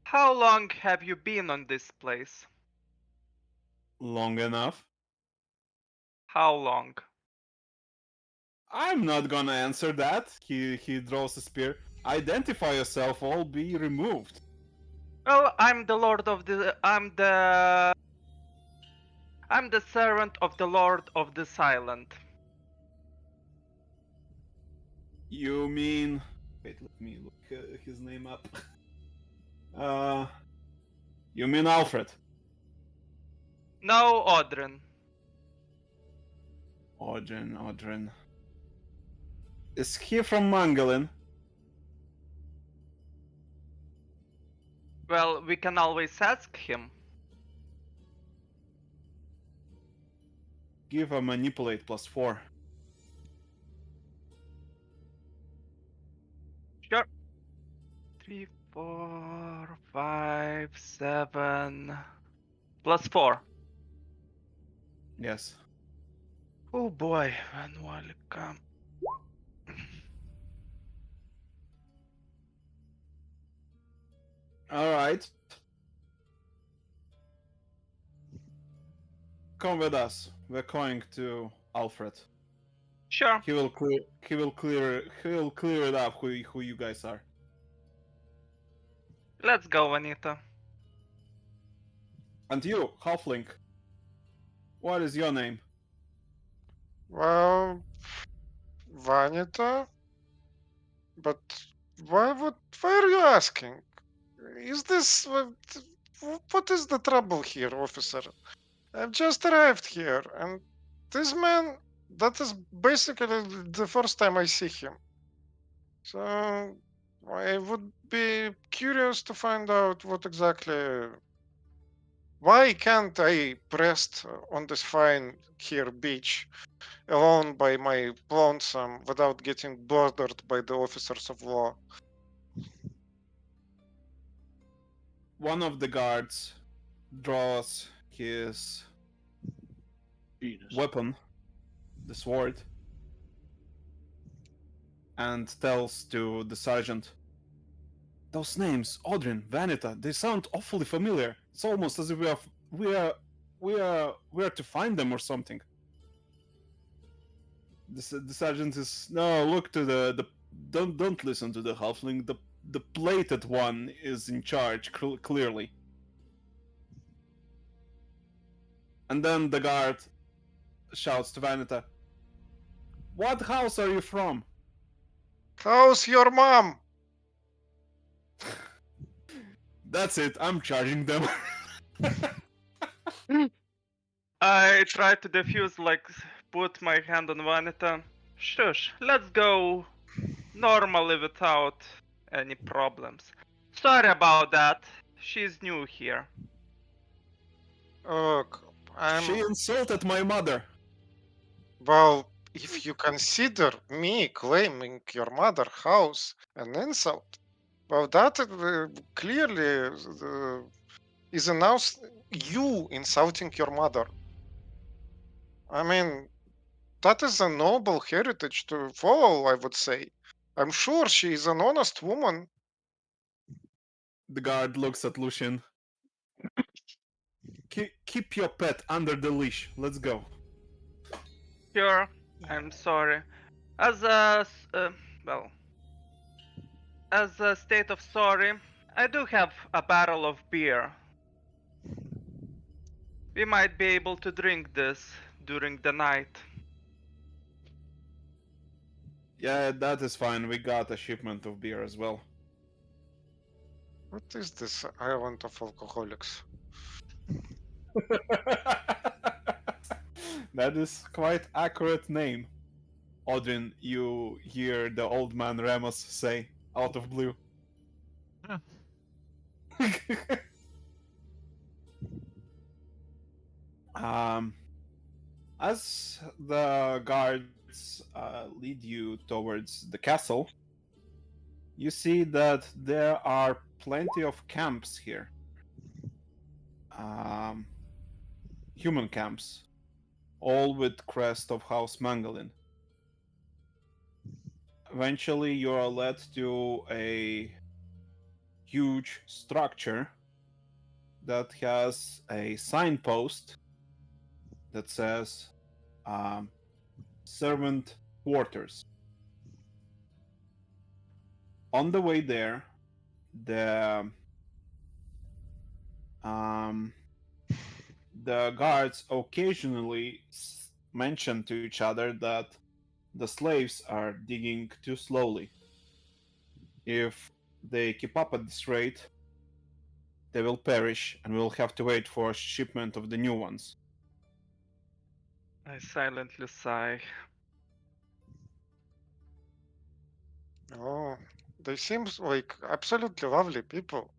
how long have you been on this place? Long enough. How long? I'm not gonna answer that. He draws a spear. Identify yourself or be removed. Well, I'm the lord of the I'm the servant of the lord of this island. You mean... Wait, let me look his name up. You mean Alfred? No, Odrin. Odrin. Is he from Mangolin? Well, we can always ask him. Give a manipulate +4. Sure. 3, 4, 5, 7 +4. Yes. Oh boy, when will it come? Alright. Come with us. We're going to Alfred. Sure. He'll clear it up who you guys are. Let's go, Anita. And you, Halfling. What is your name? Well, Vanita? But why are you asking? Is this. What is the trouble here, officer? I've just arrived here, and this man. That is basically the first time I see him. So I would be curious to find out what exactly. Why can't I rest on this fine here beach alone by my lonesome without getting bothered by the officers of law? One of the guards draws his Jesus. weapon, the sword, and tells to the sergeant, "Those names, Odrin, Vanita, they sound awfully familiar. It's almost as if we are to find them or something." The sergeant is, "No, look to the don't listen to the halfling. The plated one is in charge, clearly." And then the guard shouts to Vanita, "What house are you from?" How's your mom? That's it, I'm charging them. I try to defuse, like, put my hand on Vanita. Shush, let's go normally without any problems. Sorry about that. She's new here. Look, She insulted my mother. well, if you consider me claiming your mother house an insult, well, that clearly is announced you insulting your mother. I mean, that is a noble heritage to follow, I would say. I'm sure she is an honest woman. The guard looks at Lucian. Keep your pet under the leash. Let's go. Sure, I'm sorry. As a, well, as a state of sorry, I do have a barrel of beer. We might be able to drink this during the night. Yeah, that is fine. We got a shipment of beer as well. What is this island of alcoholics? That is quite accurate name. Odrin, you hear the old man Ramos say out of blue. Huh. um, as the guards lead you towards the castle, you see that there are plenty of camps here. Um, Human camps, all with crest of House Mangalin. Eventually, you are led to a huge structure that has a signpost that says um, servant quarters. On the way there, the um, the guards occasionally mention to each other that the slaves are digging too slowly. If they keep up at this rate, they will perish and we'll have to wait for a shipment of the new ones. I silently sigh. Oh, they seem like absolutely lovely people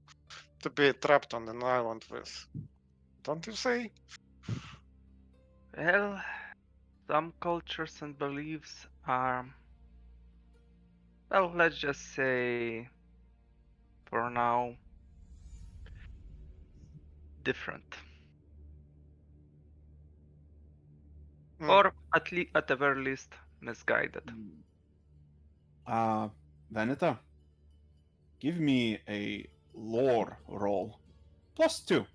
to be trapped on an island with. Don't you say? Well, some cultures and beliefs are, well, let's just say, for now, different. Hmm. Or at the very least, misguided. Uh, Vanita, give me a lore roll. +2.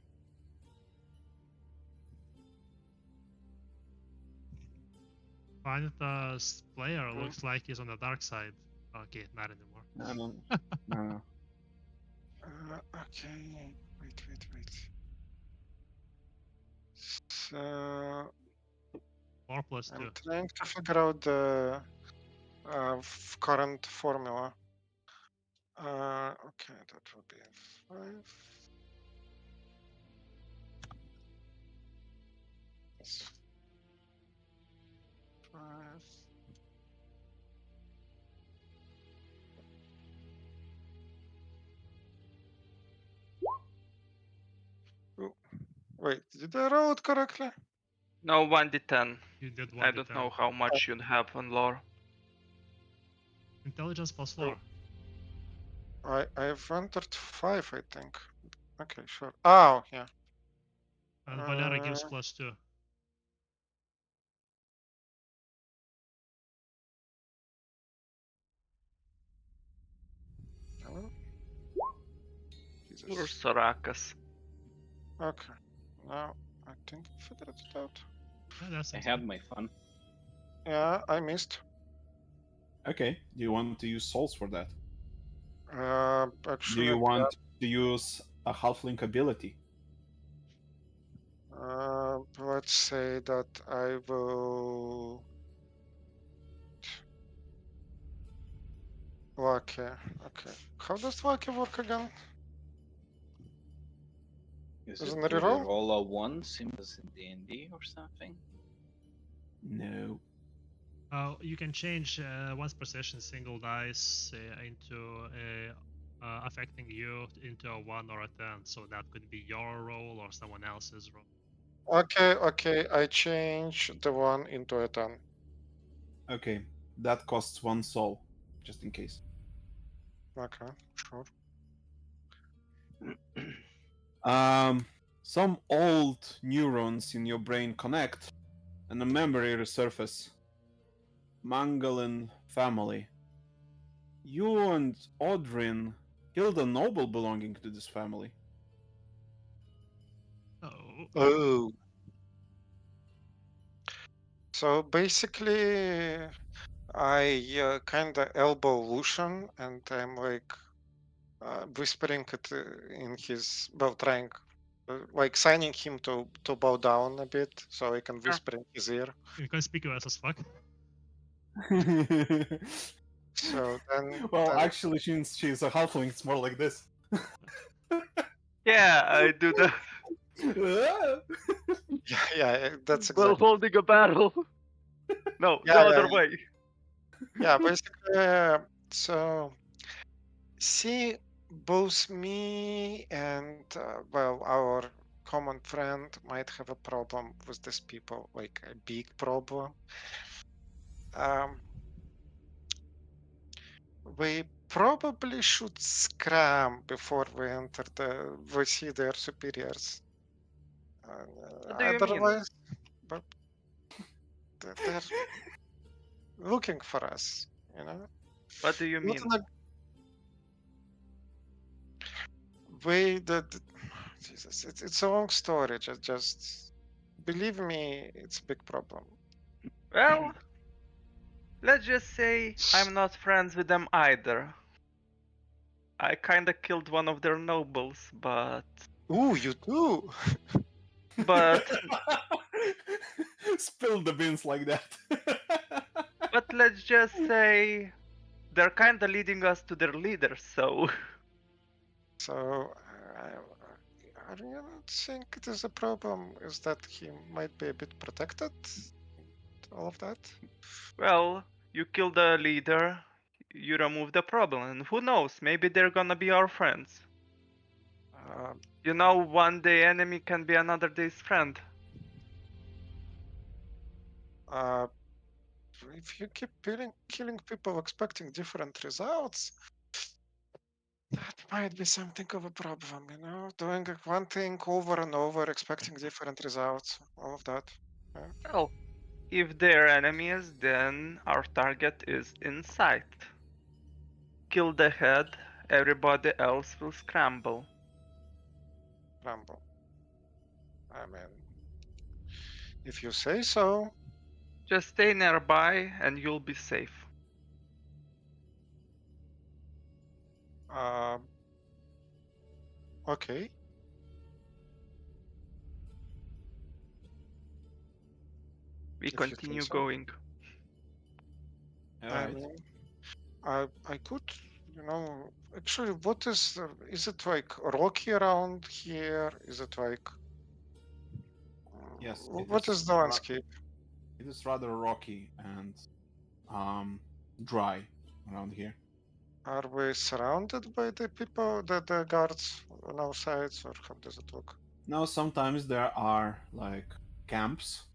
Vanita's player Hmm. looks like he's on the dark side. Okay, not anymore. No. Okay. Wait. So I'm 4+2. trying to figure out the current formula. Okay, that will be 5. Yes. 5. Oh, wait, did I roll it correctly? No 1d10. You did I don't know 1d10. how much you'd have on lore. Intelligence +4. I've entered 5, I think. Okay, sure. Oh, yeah. And Valera gives Uh, +2. oh, Poor Jesus. Sorakas. Okay. Now I think I figured it out. Yeah, that I seems had good. my fun. Yeah, I missed. Okay, do you want to use souls for that? Do Actually, you want to use a halfling ability? let's say that I will. Lucky. Okay. How does lucky work again? Is Is it it to reroll? reroll a 1 same as in D&D or something? No. You can change one's precision single dice into affecting you into a 1 or a 10. So that could be your roll or someone else's roll. Okay. I change the one into a 10. Okay, that costs 1 soul, just in case. Okay, sure. Some old neurons in your brain connect, and a memory resurface. Mangalan family. You and Odrin killed a noble belonging to this family. Oh, Oh. So basically, I kind of elbow Lucian, and I'm like whispering it in his, well, trying, like signing him to bow down a bit, so I can whisper in his ear. inconspicuous as fuck. So then, Well, actually, since she's a halfling, it's more like this. Yeah, I do that yeah, that's while exactly. holding a barrel. No, the Yeah, other way. yeah. Basically, so see, both me and well, our common friend might have a problem with these people, like a big problem. Um, we probably should scram before we see their superiors. What do you mean? Otherwise, but they're looking for us, you know. What do you Not mean? in a way that Jesus, it's a long story. Just believe me, it's a big problem. Well, let's just say I'm not friends with them either. I kinda killed one of their nobles, Ooh, you do. but Spill the beans like that. but let's just say they're kinda leading us to their leader, so So, I do not think it is a problem. Is that he might be a bit protected? All of that. well, you kill the leader, you remove the problem, and who knows, maybe they're gonna be our friends. Uh, You know, one day enemy can be another day's friend. uh, if you keep killing people expecting different results, that might be something of a problem, you know? Doing one thing over and over, expecting different results, all of that. Yeah. Well, if they're enemies, then our target is in sight. Kill the head, everybody else will scramble. Rumble. I mean, if you say so. Just stay nearby and you'll be safe. Uh, okay. We If you say continue so. going. I Alright. mean, I could, you know, actually, what is it like rocky around here? Is it like, Yes, what is the landscape? it is rather rocky and um dry around here. Are we surrounded by the people, the guards on our sides, or how does it look? Now sometimes there are like camps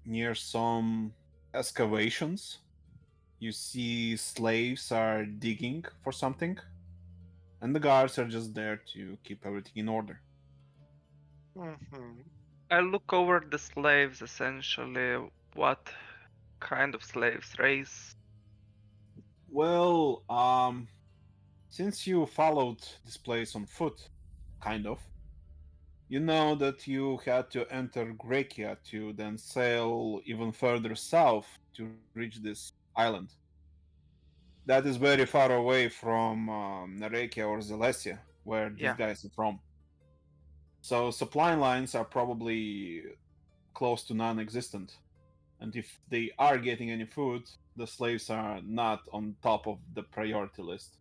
near some excavations. You see slaves are digging for something, and the guards are just there to keep everything in order. Hmm. I look over the slaves essentially. What kind of slaves? Race? Well, since you followed this place on foot, kind of, you know that you had to enter Grecia to then sail even further south to reach this island. That is very far away from Narekia or Zalesia, where these Yeah. guys are from. So supply lines are probably close to non-existent. And if they are getting any food, the slaves are not on top of the priority list.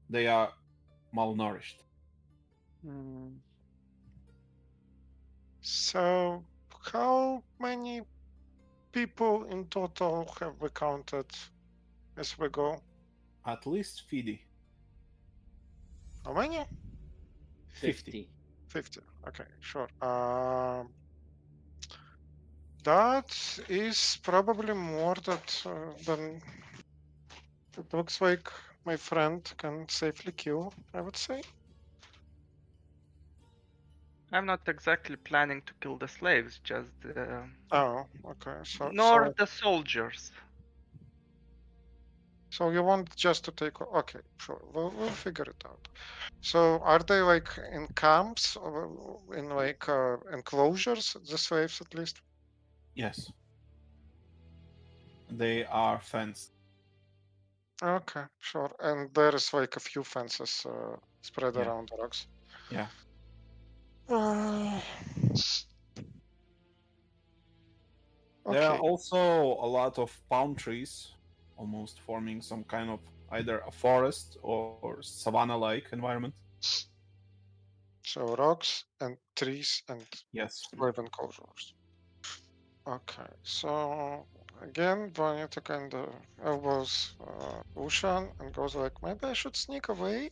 They are malnourished. Hmm. So, how many people in total have we counted as we go? At least 50. How many? 50. 50. Okay, sure. That is probably more than it looks like my friend can safely kill, I would say. I'm not exactly planning to kill the slaves, just Oh, okay. nor the soldiers. So you want just to take. Okay, sure. We'll figure it out. So are they like in camps or in like enclosures, the slaves at least? Yes, they are fenced. Okay, sure. And there is like a few fences spread Yeah. around the rocks. Yeah. Uh, There are okay. also a lot of palm trees, almost forming some kind of either a forest or savanna-like environment. So rocks and trees and Yes. slave enclosures. Okay, so Again, Bonita kind of elbows Ushan and goes like, maybe I should sneak away.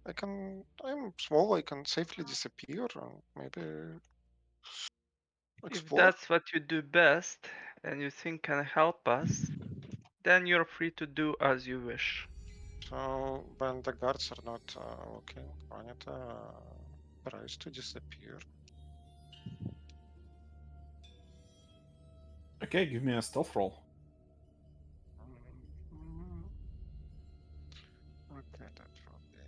I'm small, I can safely disappear and maybe If explore. that's what you do best and you think can help us, then you're free to do as you wish. So when the guards are not looking, Bonita tries to disappear. Okay, give me a stealth roll. Mm, Okay, that will be.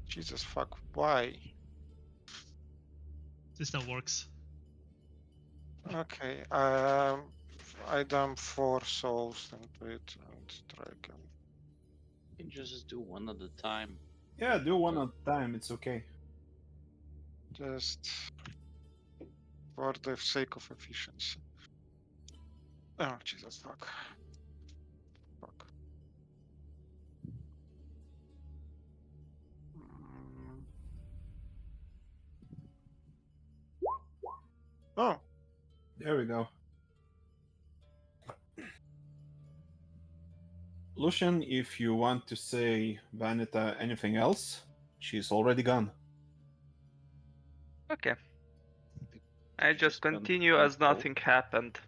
Jesus fuck, why? System works. Okay, I dump 4 souls into it and try again. You can just do one at a time. Yeah, do one at a time, it's okay. Just for the sake of efficiency. Oh, Jesus fuck. Fuck. Mm. Oh, There we go. Lucian, if you want to say Vanita anything else, she's already gone. Okay. Did I you just gonna continue find as Paul? nothing happened.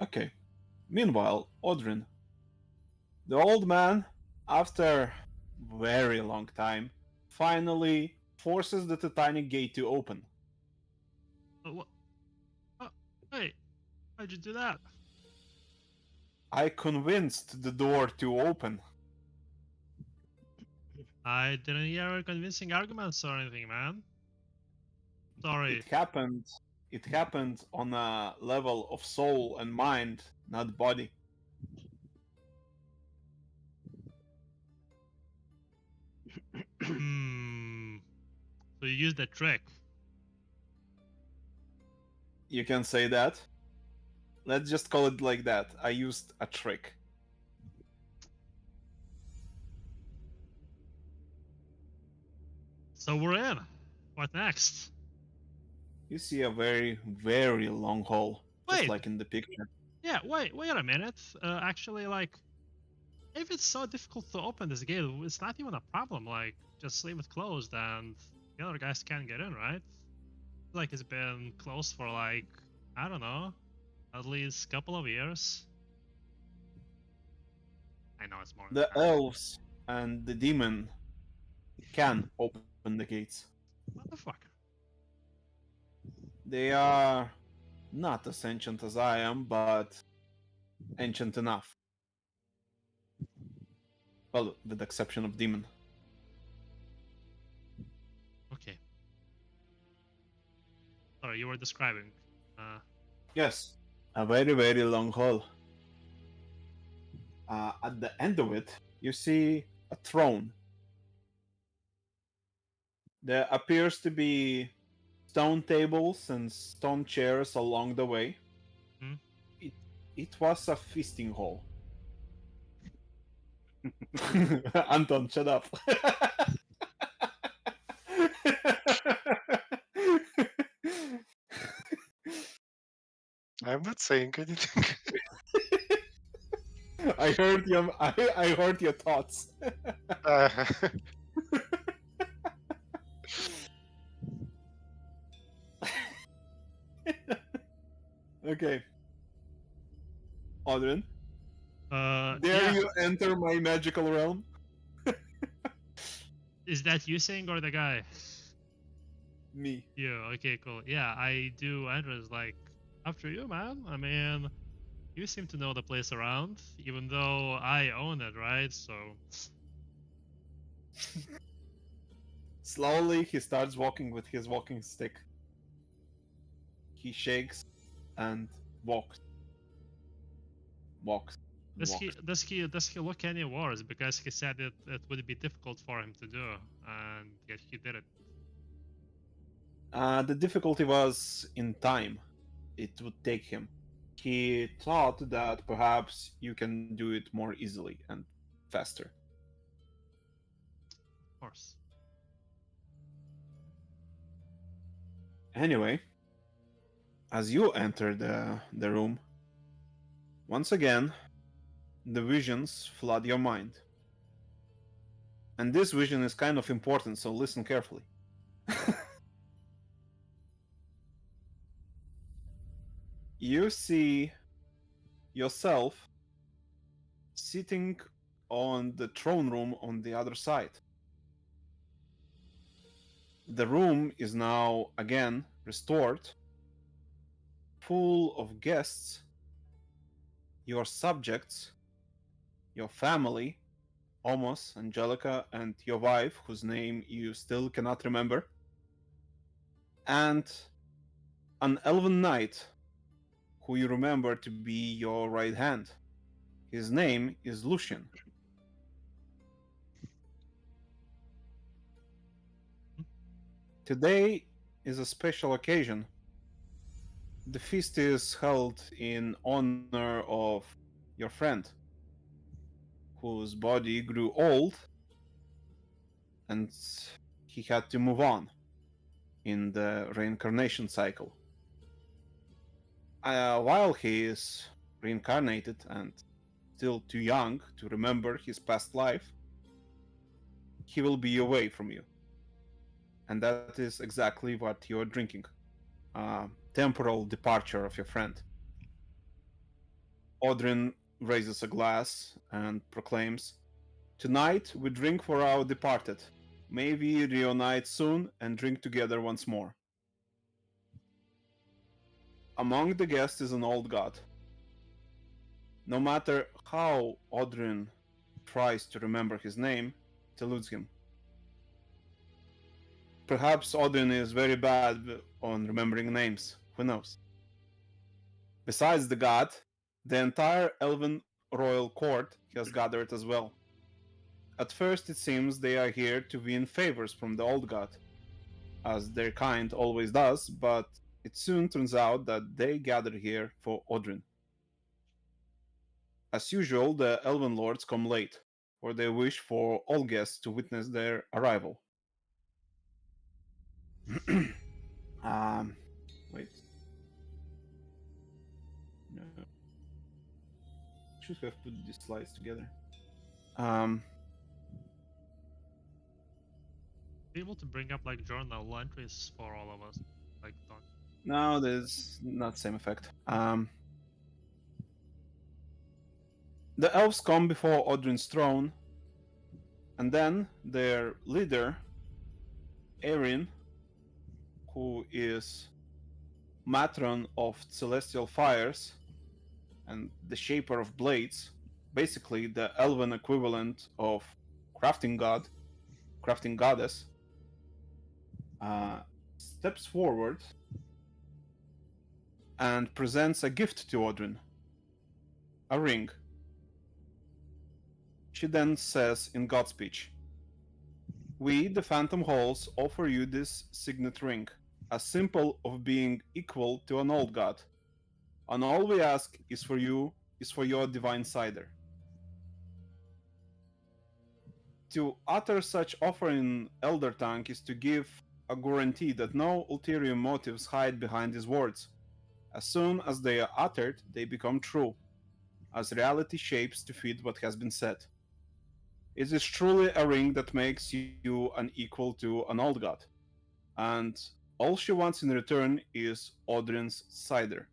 Okay. Meanwhile, Odrin. The old man, after very long time, finally forces the Titanic gate to open. What? Oh, hey, how'd you do that? I convinced the door to open. I didn't hear convincing arguments or anything, man. Sorry. It happened. It happened on a level of soul and mind, not body. Hmm. So you used that trick. You can say that. Let's just call it like that. I used a trick. So we're in. What next? You see a very, very long hall, just Wait. like in the picture. Yeah. Wait a minute. Actually, like, if it's so difficult to open this gate, it's not even a problem. Like, just leave it closed and the other guys can't get in, right? Like, it's been closed for like, I don't know, at least a couple of years. I know it's more than The that. elves and the demon can open the gates. Motherfucker. They are not as ancient as I am, but ancient enough. Well, with the exception of demon. Okay. Sorry, you were describing. Yes, a very, very long hall. At the end of it, you see a throne. There appears to be stone tables and stone chairs along the way. Hmm? It was a feasting hall. Anton, shut up. I'm not saying anything. I heard your I heard your thoughts. uh, Okay, Odrin, dare Yeah. you enter my magical realm? Is that you saying or the guy? Me. You. Okay, cool. Yeah, I do. Andrew's like, after you, man. I mean, you seem to know the place around, even though I own it, right? So, Slowly, he starts walking with his walking stick. He shakes and walks, walks, and walks. does he look any worse? Because he said it would be difficult for him to do, and yet he did it. The difficulty was in time it would take him. He thought that perhaps you can do it more easily and faster. course. Anyway, as you enter the room, once again, the visions flood your mind. And this vision is kind of important, so listen carefully. You see yourself sitting on the throne room on the other side. The room is now again restored, full of guests, your subjects, your family, Omos, Angelica, and your wife, whose name you still cannot remember, and an elven knight who you remember to be your right hand. His name is Lucian. Today is a special occasion. The feast is held in honor of your friend, whose body grew old and he had to move on in the reincarnation cycle. While he is reincarnated and still too young to remember his past life, he will be away from you. And that is exactly what you're drinking. Temporal departure of your friend. Odrin raises a glass and proclaims, "Tonight we drink for our departed. May we reunite soon and drink together once more." Among the guests is an old god. No matter how Odrin tries to remember his name, it eludes him. Perhaps Odin is very bad on remembering names. Who knows? Besides the god, the entire elven royal court has gathered as well. At first it seems they are here to win favors from the old god, as their kind always does, but it soon turns out that they gather here for Odrin. As usual, the elven lords come late, for they wish for all guests to witness their arrival. Wait. No. Should have put these slides together. Be able to bring up like journal entries for all of us, like No, there's not the same effect. The elves come before Odrin's throne, and then their leader, Erin, who is matron of celestial fires and the shaper of blades, basically the elven equivalent of crafting god, crafting goddess, steps forward and presents a gift to Odrin, a ring. She then says in God speech, "We, the Phantom Halls, offer you this signet ring, a symbol of being equal to an old god. And all we ask is for your divine cider." To utter such offer in Elder Tongue is to give a guarantee that no ulterior motives hide behind these words. As soon as they are uttered, they become true, as reality shapes to fit what has been said. It is truly a ring that makes you an equal to an old god, and all she wants in return is Odrin's cider.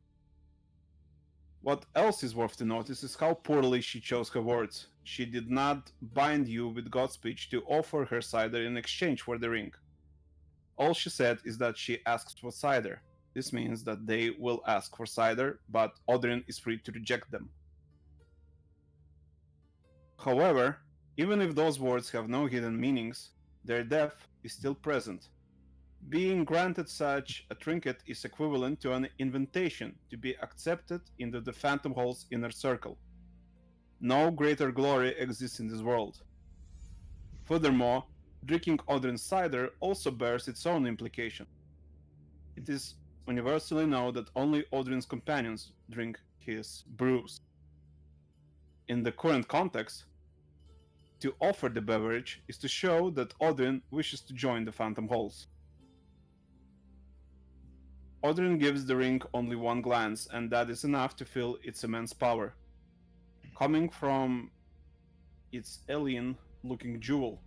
What else is worth to notice is how poorly she chose her words. She did not bind you with God's speech to offer her cider in exchange for the ring. All she said is that she asks for cider. This means that they will ask for cider, but Odrin is free to reject them. However, even if those words have no hidden meanings, their depth is still present. Being granted such a trinket is equivalent to an invitation to be accepted into the Phantom Hall's inner circle. No greater glory exists in this world. Furthermore, drinking Odrin's cider also bears its own implication. It is universally known that only Odrin's companions drink his brews. In the current context, to offer the beverage is to show that Odrin wishes to join the Phantom Halls. Odrin gives the ring only one glance, and that is enough to feel its immense power. Coming from its alien-looking jewel.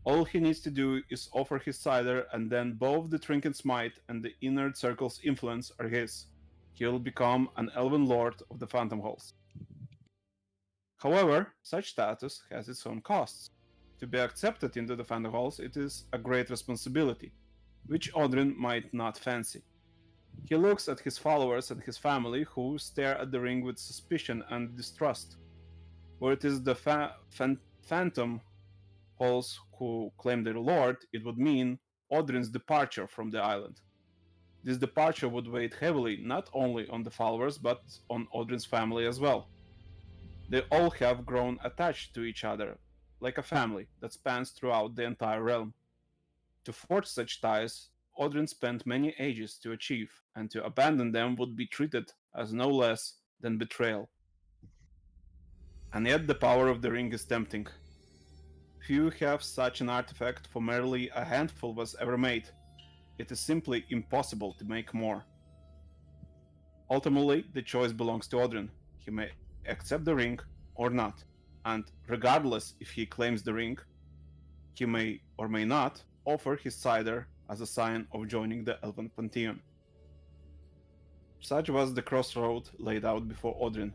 All he needs to do is offer his cider, and then both the trinket's might and the inner circle's influence are his. He will become an elven lord of the Phantom Halls. However, such status has its own costs. To be accepted into the Phantom Halls, it is a great responsibility, which Odrin might not fancy. He looks at his followers and his family, who stare at the ring with suspicion and distrust. Where it is the Phantom Halls who claim their lord, it would mean Odrin's departure from the island. This departure would weigh heavily not only on the followers but on Odrin's family as well. They all have grown attached to each other, like a family that spans throughout the entire realm. To forge such ties, Odrin spent many ages to achieve, and to abandon them would be treated as no less than betrayal. And yet the power of the ring is tempting. Few have such an artifact, for merely a handful was ever made. It is simply impossible to make more. Ultimately, the choice belongs to Odrin. He may accept the ring or not, and regardless if he claims the ring, he may or may not offer his cider as a sign of joining the Elven Pantheon. Such was the crossroad laid out before Odrin.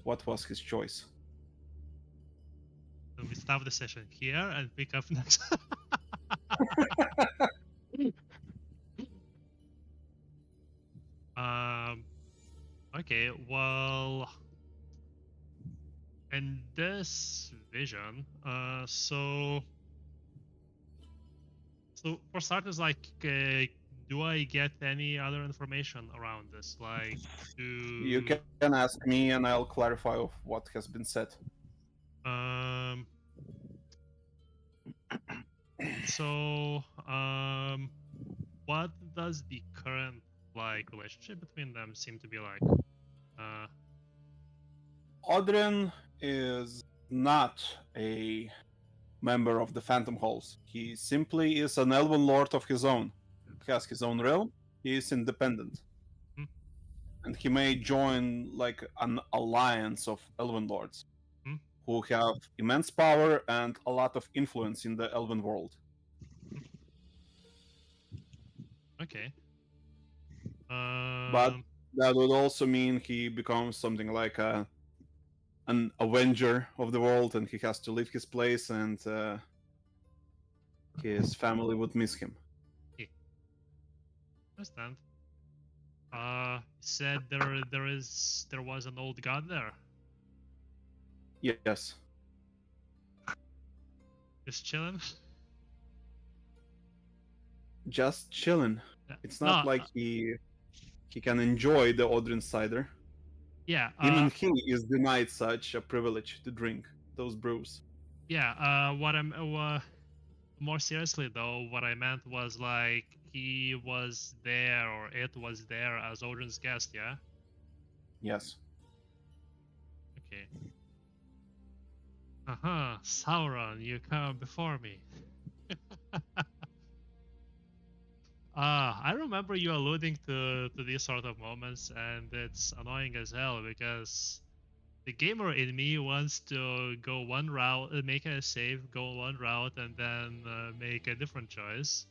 What was his choice? So we stop the session here and pick up next. Okay, well, in this vision, so for starters, like, do I get any other information around this? Like, You can ask me and I'll clarify of what has been said. So, what does the current like relationship between them seem to be like? Odrin is not a member of the Phantom Halls. He simply is an elven lord of his own. He has his own realm. He is independent. Hmm. And he may join like an alliance of elven lords Hmm. who have immense power and a lot of influence in the elven world. Okay. But that would also mean he becomes something like an avenger of the world, and he has to leave his place, and his family would miss him. Understand. Said there was an old god there. Yes. Just chilling. Just chilling. It's not No, like he can enjoy the Odrin cider. Yeah. Even he is denied such a privilege to drink those brews. Yeah. What I'm more seriously though, what I meant was like he was there or it was there as Odin's guest. Yeah. Yes. Okay. Sauron, you come before me. I remember you alluding to these sort of moments, and it's annoying as hell because the gamer in me wants to go one route, make a save, go one route, and then make a different choice.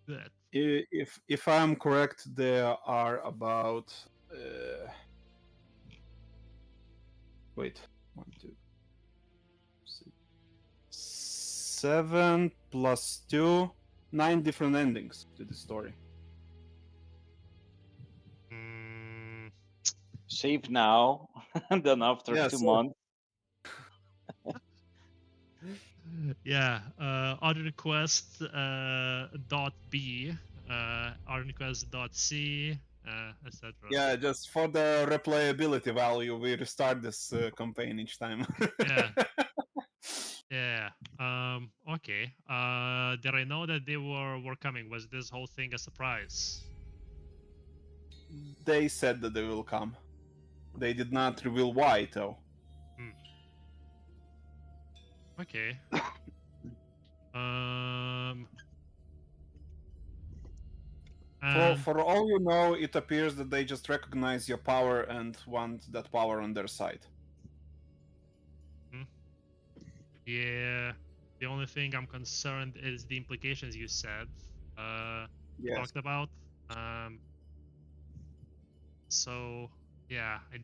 But If I'm correct, there are about wait, 1, 2, 6, 7 plus 2, 9 different endings to the story. Save now, and then after Yeah, 2 so- months. Yeah, OdrinQuest .b, OdrinQuest.c, etc. Yeah, just for the replayability value, we restart this campaign each time. Yeah. Yeah. Okay. Did I know that they were coming? Was this whole thing a surprise? They said that they will come. They did not reveal why, though. Okay. Um. And For all you know, it appears that they just recognize your power and want that power on their side. yeah, the only thing I'm concerned is the implications you said. You Yes. talked about. Um. So yeah, I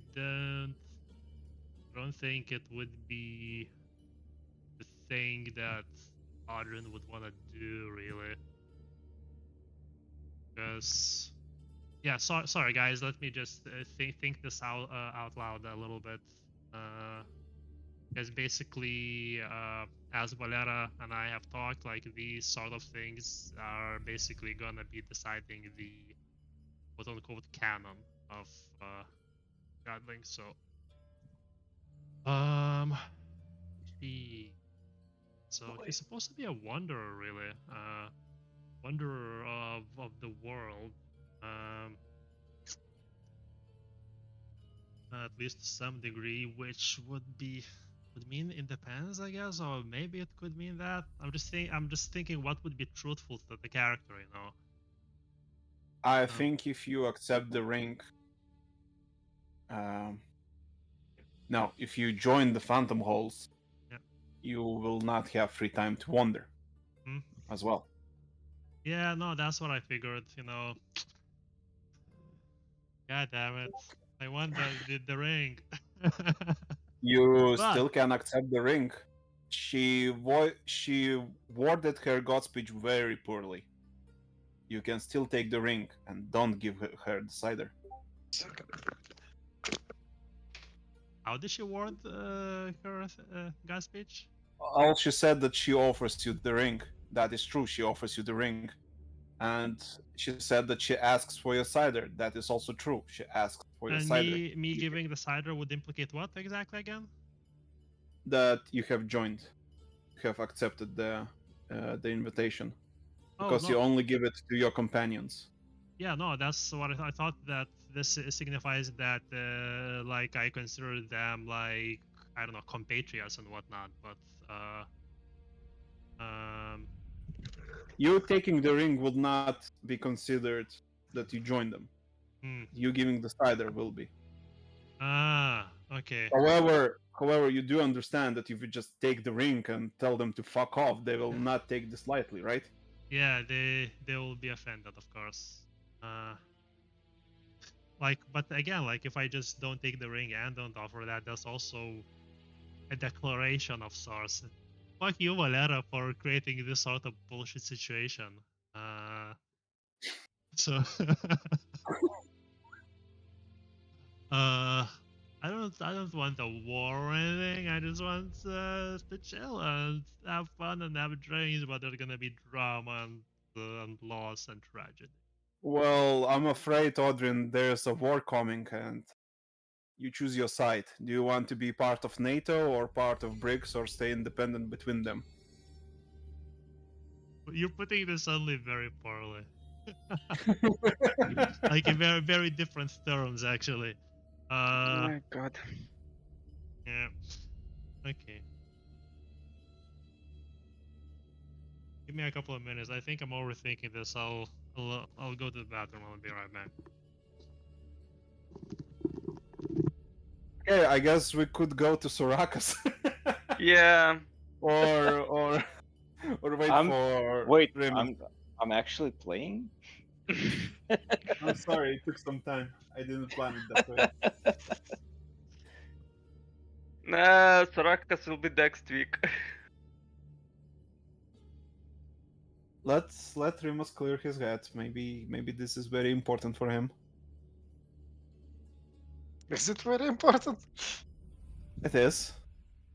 don't think it would be the thing that Adrian would want to do really. Because yeah, sorry guys, let me just think this out loud a little bit. Because basically, as Valera and I have talked, like these sort of things are basically gonna be deciding the quote unquote canon of Godling. So um, gee. So he's supposed to be a wanderer, really. Wanderer of the world. Um, at least to some degree, which would mean independence, I guess, or maybe it could mean that. I'm just thinking what would be truthful to the character, you know. I Um, think if you accept the ring, um, no, if you join the Phantom Halls, yeah. you will not have free time to wander Hmm? as well. Yeah, no, that's what I figured, you know. God damn it. I want the ring. You But still can accept the ring. She worded her God speech very poorly. You can still take the ring and don't give her the cider. how did she word her God speech? All she said that she offers you the ring. That is true. She offers you the ring, and she said that she asks for your cider. That is also true. She asks for your And cider. me giving the cider would implicate what exactly again? That you have joined, you have accepted the invitation Oh because you no, only give it to your companions. yeah, no, that's what I thought that this signifies that like I consider them like I don't know compatriots and whatnot, but um You taking the ring would not be considered that you joined them. hmm. You giving the cider will be. Okay, However, you do understand that if you just take the ring and tell them to fuck off, they will not take this lightly, right? yeah, they will be offended, of course. Uh, like, but again, like if I just don't take the ring and don't offer that, that's also a declaration of sorts. Fuck you, Valera, for creating this sort of bullshit situation. Uh, so, I don't want a war or anything. I just want to chill and have fun and have drinks, but there's gonna be drama and loss and tragedy. Well, I'm afraid, Odrin, there's a war coming, and you choose your side. Do you want to be part of NATO or part of BRICS or stay independent between them? But you're putting this only very poorly. Like in very different terms, actually. Uh, My God. yeah. Okay. Give me a couple of minutes. I think I'm overthinking this. I'll go to the bathroom. I'll be right back. Okay, I guess we could go to Sorakas. Yeah. or or wait I'm for wait. Remy. I'm actually playing. I'm sorry, it took some time. I didn't plan it that way. Nah, Sarakas will be next week. Let Remus clear his head. Maybe this is very important for him. Is it very important? It is.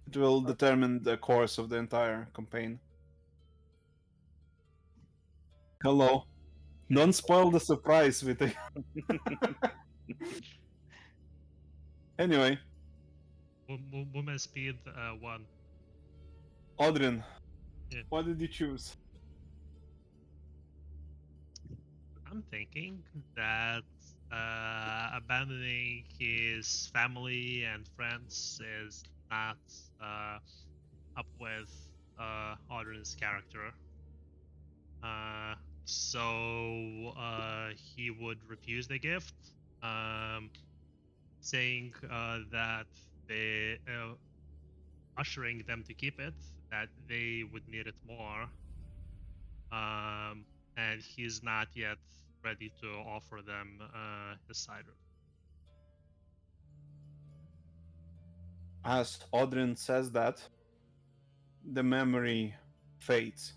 It will determine the course of the entire campaign. Hello. Don't spoil the surprise with the. Anyway, Movement speed 1. Odrin, Yeah. what did you choose? I'm thinking that abandoning his family and friends is not up with Audrin's character. So he would refuse the gift, saying that they ushering them to keep it, that they would need it more, and he's not yet ready to offer them his cider. As Odrin says that, the memory fades.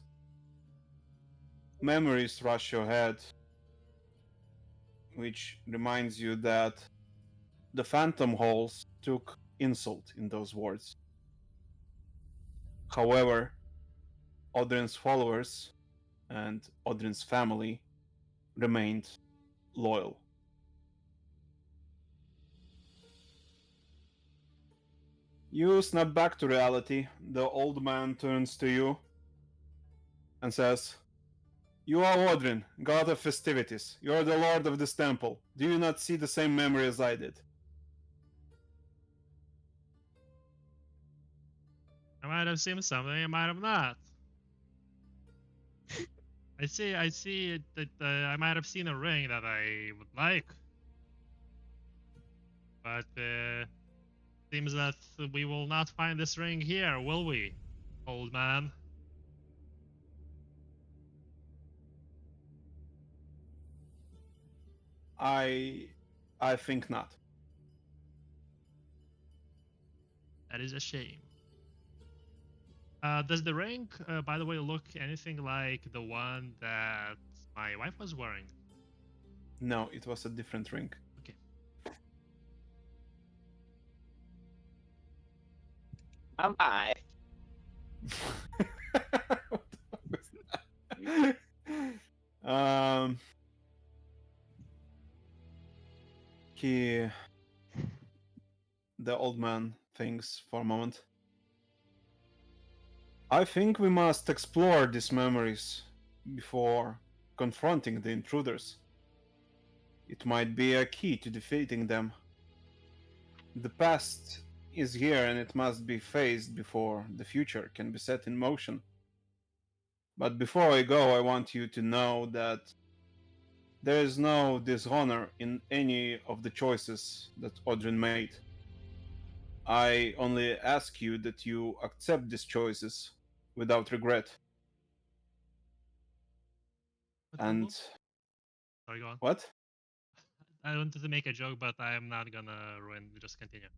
Memories rush your head, which reminds you that the Phantom Halls took insult in those words. However, Odrin's followers and Odrin's family remained loyal. You snap back to reality. The old man turns to you and says, "You are Odrin, god of festivities. You are the lord of this temple. Do you not see the same memory as I did?" I might have seen something, I might have not. I see that I might have seen a ring that I would like, but seems that we will not find this ring here, will we, old man? I think not. That is a shame. Does the ring, by the way, look anything like the one that my wife was wearing? No, it was a different ring. Okay. Am I? What the fuck was that? The old man thinks for a moment. I think we must explore these memories before confronting the intruders. It might be a key to defeating them. The past is here and it must be faced before the future can be set in motion. But before I go, I want you to know that there is no dishonor in any of the choices that Odrin made. I only ask you that you accept these choices without regret. And Sorry, go on. what? I wanted to make a joke, but I am not gonna ruin. Just continue.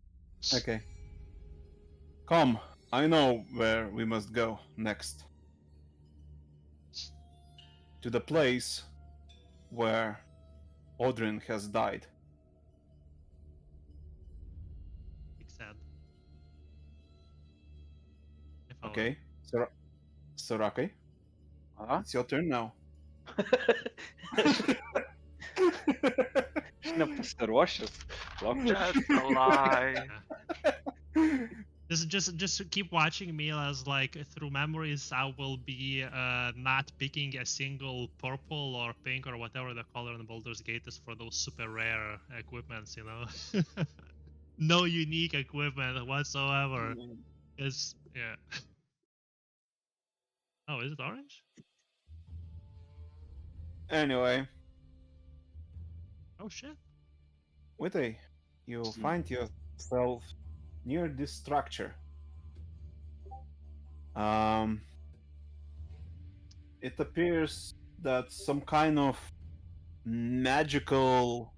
Okay. Come, I know where we must go next. To the place where Odrin has died. Big sad. I follow. Okay, Sorake, Huh? it's your turn now. Aš nepasiruošęs. Lauk. That's a lie. Just keep watching me as like through memories I will be not picking a single purple or pink or whatever the color in Baldur's Gate is for those super rare equipments, you know. No unique equipment whatsoever. It's yeah. Oh, is it orange? Anyway, Oh shit. Witte, you find yourself near this structure. It appears that some kind of magical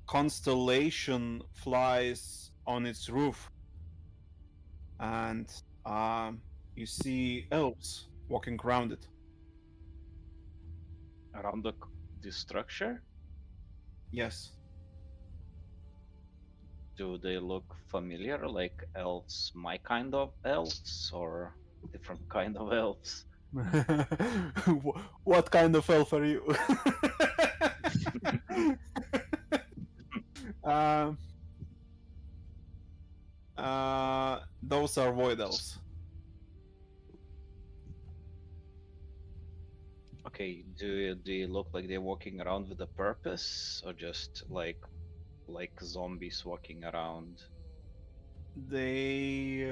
constellation flies on its roof, and you see elves walking around it. Around the structure? Yes. Do they look familiar, like elves, my kind of elves, or different kind of elves? What kind of elf are you? um, those are void elves. Okay, do they look like they're walking around with a purpose, or just like zombies walking around? They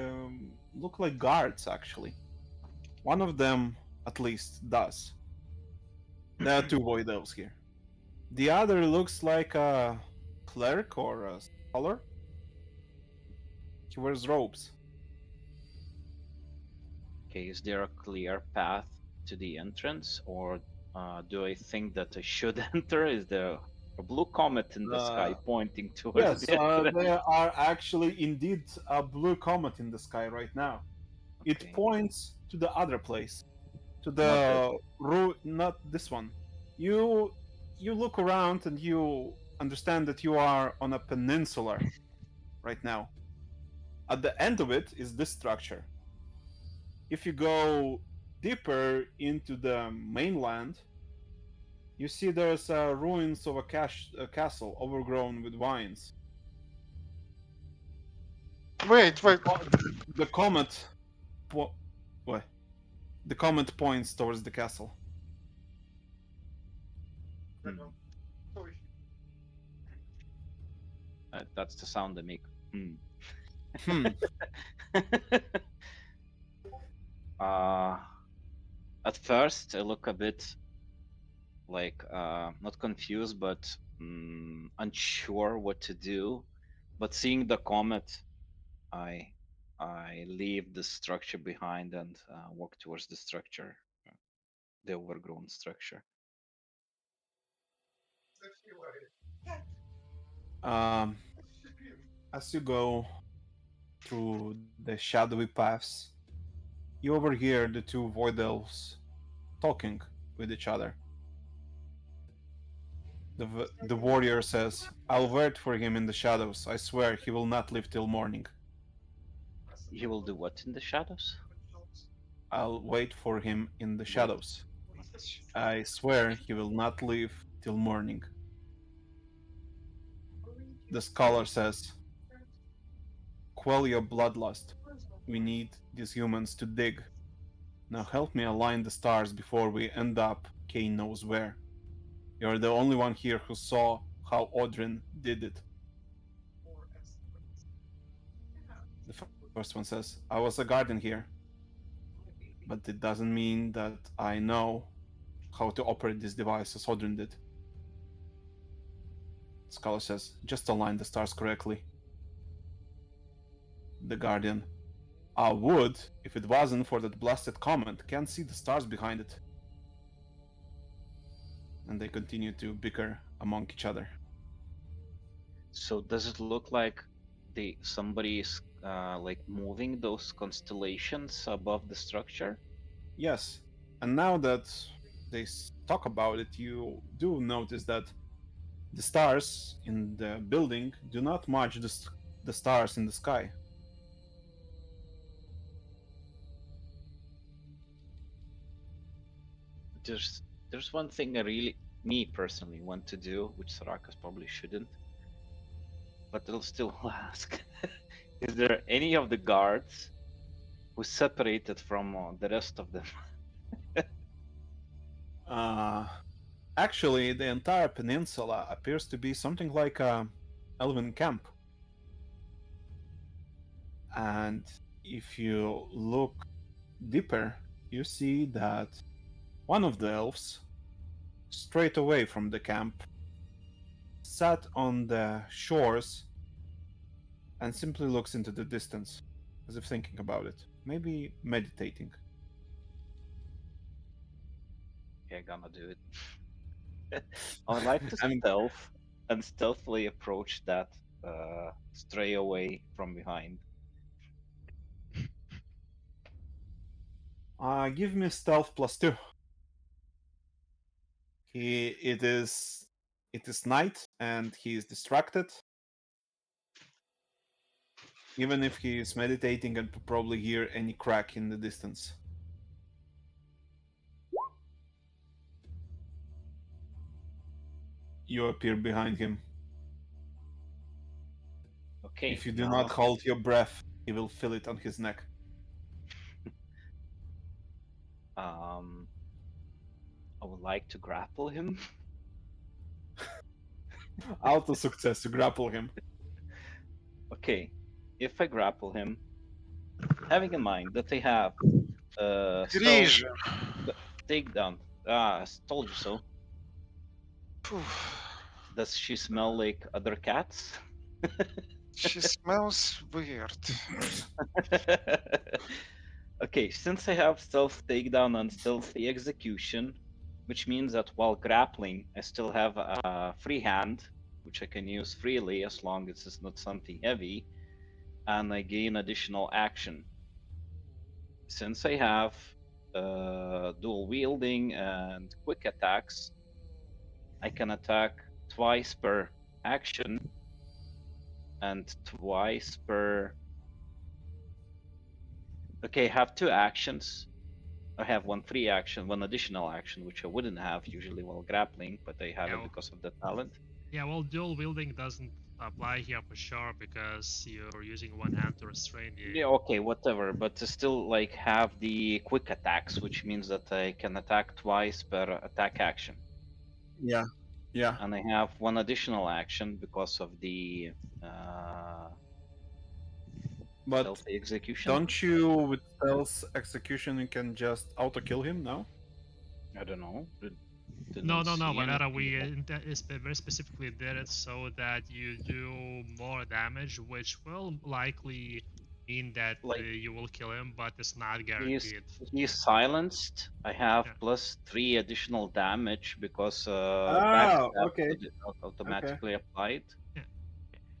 look like guards, actually. One of them, at least, does. There are two void elves here. The other looks like a cleric or a scholar. He wears robes. Okay, is there a clear path to the entrance, or do I think that I should enter? Is there a blue comet in the sky Uh, pointing towards yes, the entrance? there are actually indeed a blue comet in the sky right now. It Okay, points to the other place, to not that. the not this one. You look around and you understand that you are on a peninsula right now. At the end of it is this structure. If you go deeper into the mainland, you see there's ruins of a castle overgrown with vines. Wait, The, wait. the comet, po- what? The comet points towards the castle. Hmm. That's the sound I make. Hmm. Hmm. uh, at first, I look a bit like not confused, but unsure what to do. But seeing the comet, I I leave the structure behind and walk towards the structure, the overgrown structure. Um, as you go through the shadowy paths, you overhear the two void elves talking with each other. The warrior says, "I'll wait for him in the shadows. I swear he will not leave till morning. You will do what in the shadows? I'll wait for him in the Wait. shadows. I swear he will not leave till morning." The scholar says, "Quell your bloodlust. We need these humans to dig. Now help me align the stars before we end up Kane knows where. You're the only one here who saw how Odrin did it." The first one says, "I was a guardian here, but it doesn't mean that I know how to operate this device as Odrin did." The scholar says, "Just align the stars correctly." The guardian, "I would if it wasn't for that blasted comet. Can't see the stars behind it." And they continue to bicker among each other. So does it look like somebody is like moving those constellations above the structure? Yes, and now that they talk about it, you do notice that the stars in the building do not match the stars in the sky. There's there's one thing I really, me personally, want to do, which Sarakas probably shouldn't, but I'll still ask. Is there any of the guards who separated from the rest of them? Uh, Actually, the entire peninsula appears to be something like a elven camp. And if you look deeper, you see that one of the elves, straight away from the camp, sat on the shores and simply looks into the distance, as if thinking about it, maybe meditating. Yeah, gonna do it. I would like to And stealthily approach that stray away from behind. give me stealth +2. He it is night and he is distracted. Even if he is meditating and probably hear any crack in the distance. You appear behind him. Okay, If you do not now hold your breath, he will feel it on his neck. um, I would like to grapple him. Auto success to grapple him. Okay, if I grapple him, having in mind that they have stealth, Grisha. takedown. Told you so. Phew. Does she smell like other cats? She smells weird. Okay, since I have stealth takedown and stealthy execution, which means that while grappling, I still have a free hand, which I can use freely as long as it's not something heavy, and I gain additional action. Since I have dual wielding and quick attacks, I can attack twice per action and twice per. Okay, I have two actions. I have one free action, one additional action, which I wouldn't have usually while grappling, but I have Yeah, it because of the talent. yeah, well, dual wielding doesn't apply here for sure because you're using one hand to restrain the. Yeah, okay, whatever, but to still like have the quick attacks, which means that I can attack twice per attack action. Yeah. Yeah. And I have one additional action because of the uh, But stealthy execution. don't you, with stealth execution, you can just auto kill him now? I don't know. No, Didn't no, no, see Valera, anything about. very specifically did it so that you do more damage, which will likely mean that Like you will kill him, but it's not he's guaranteed. he's silenced. I have Yeah. +3 additional damage because Oh, backstab okay. Okay. automatically applied. Yeah.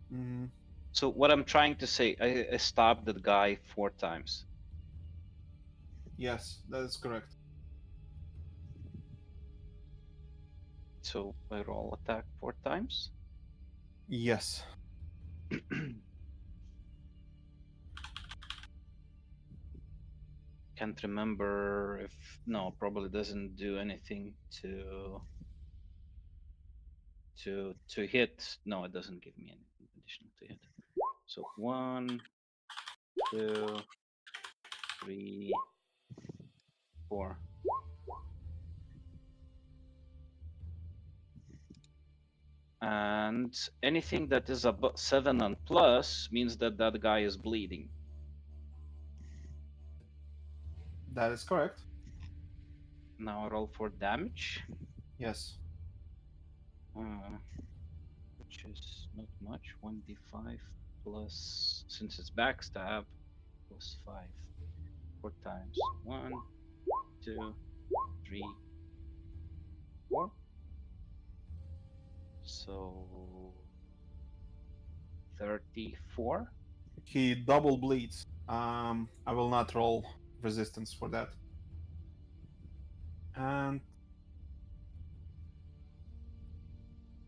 Hmm. So what I'm trying to say, I stabbed that guy 4 times. Yes, that is correct. So I roll attack 4 times. Yes. Can't remember if no, probably doesn't do anything to hit. No, it doesn't give me anything additional to hit. So 1, 2, 3, 4. And anything that is above 7 and plus means that that guy is bleeding. That is correct. Now I roll for damage, Yes. uh, which is not much. 1d5 plus, since it's backstab, plus 5. 4 times. 1, 2, 3, 4. So 34. He double bleeds. I will not roll resistance for that. And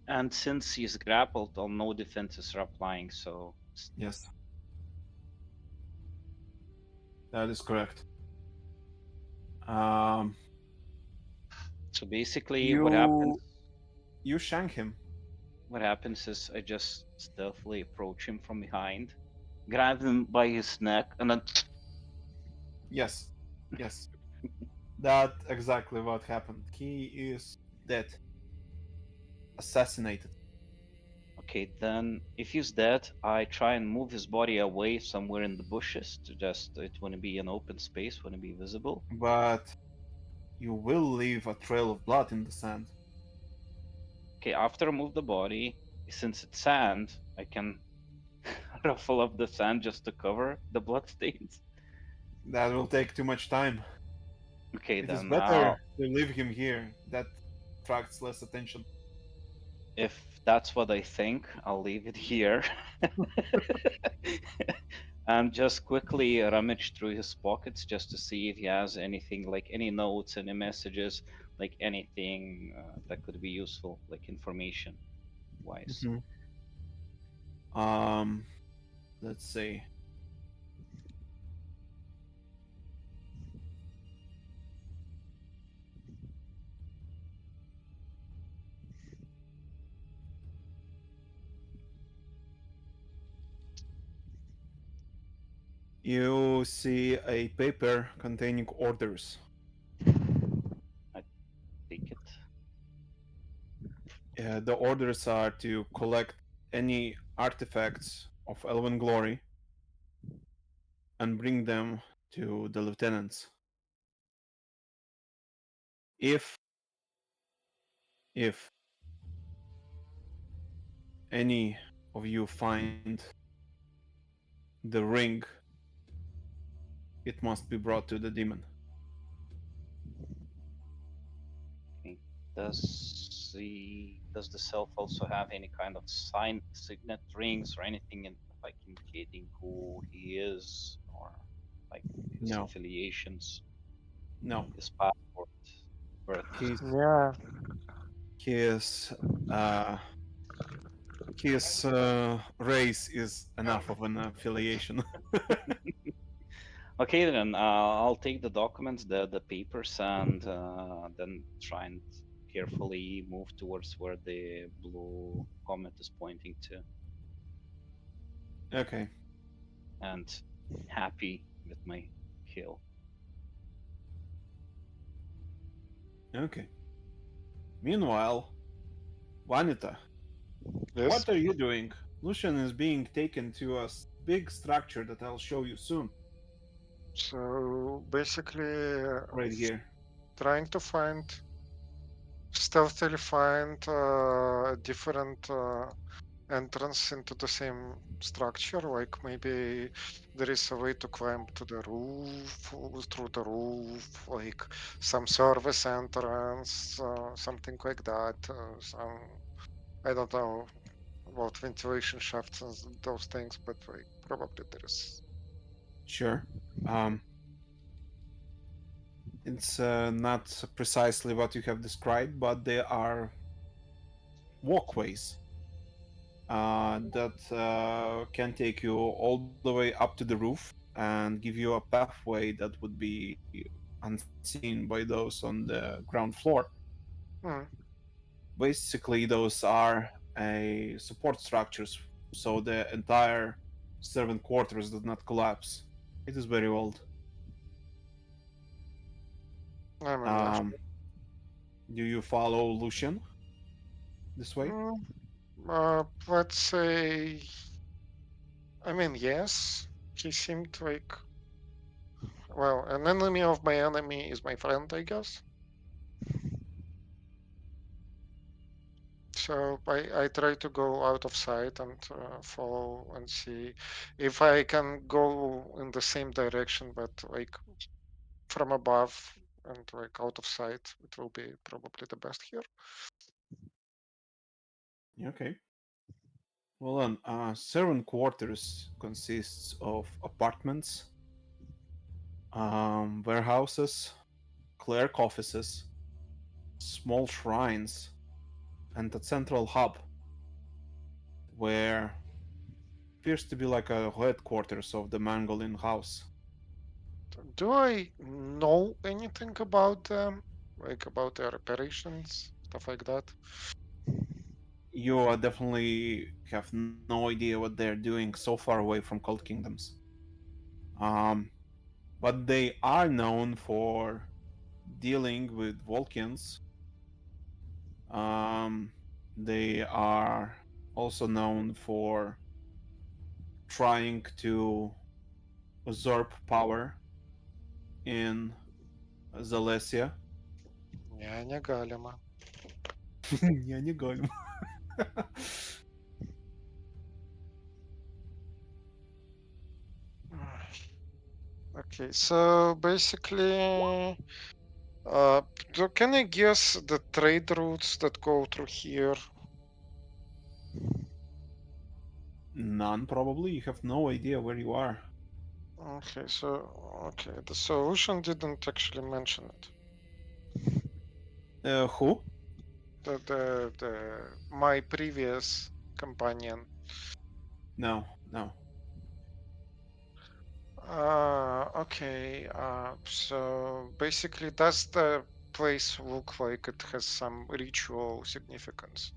And since he's grappled, all no defenses are applying, so yes, that is correct. Um, so basically you shank him. what happens is I just stealthily approach him from behind, grab him by his neck, and then Yes, yes. That exactly what happened. He is dead. Assassinated. okay, then if he's dead, I try and move his body away somewhere in the bushes to just it wouldn't be an open space, wouldn't be visible. But you will leave a trail of blood in the sand. Okay, after I move the body, since it's sand, I can ruffle up the sand just to cover the blood stains. That will take too much time. Okay, It is then better to leave him here. That attracts less attention. if that's what I think, I'll leave it here. And just quickly rummage through his pockets just to see if he has anything like any notes, any messages, like anything that could be useful, like information wise. Mhm. Um, let's see. You see a paper containing orders. I take it. The orders are to collect any artifacts of Elven glory and bring them to the lieutenants. If any of you find the ring, it must be brought to the demon. Okay. Does the self also have any kind of signet rings or anything like indicating who he is or like his No, affiliations, no. his passport, birth? His Yeah. his uh his race is enough of an affiliation. Okay, then I'll take the documents, the papers, and then try and carefully move towards where the blue comet is pointing to, Okay. and happy with my kill. Okay. Meanwhile, Vanita, Yes. what are you doing? Lucian is being taken to a big structure that I'll show you soon. So basically, Right here. trying to stealthily find a different entrance into the same structure. Like maybe there is a way to climb to the roof, through the roof, like some service entrance, something like that. Some, I don't know about ventilation shafts and those things, but like probably there is. Sure. Um, it's not precisely what you have described, but there are walkways that can take you all the way up to the roof and give you a pathway that would be unseen by those on the ground floor. Hmm. Basically, those are a support structures, so the entire servant quarters does not collapse. It is very old. I mean, yeah. Um, do you follow Lucian this way? Mm, let's say, I mean, yes, he seemed like, well, an enemy of my enemy is my friend, I guess. So I try to go out of sight and follow and see if I can go in the same direction, but like from above and like out of sight. It will be probably the best here. Okay. Well, then, servant quarters consists of apartments, warehouses, clerk offices, small shrines, and a central hub where appears to be like a headquarters of the Mangolin house. Do I know anything about them? Like about their operations, stuff like that? You definitely have no idea what they're doing so far away from Cult Kingdoms. Um, but they are known for dealing with Vulcans. Um, they are also known for trying to usurp power in Zalesia. Не галima. Я не говорю. Okay, so basically, can I guess the trade routes that go through here? None, probably. You have no idea where you are. Okay, so the solution didn't actually mention it. Who? The my previous companion. No, no. Okay. So basically, does the place look like it has some ritual significance?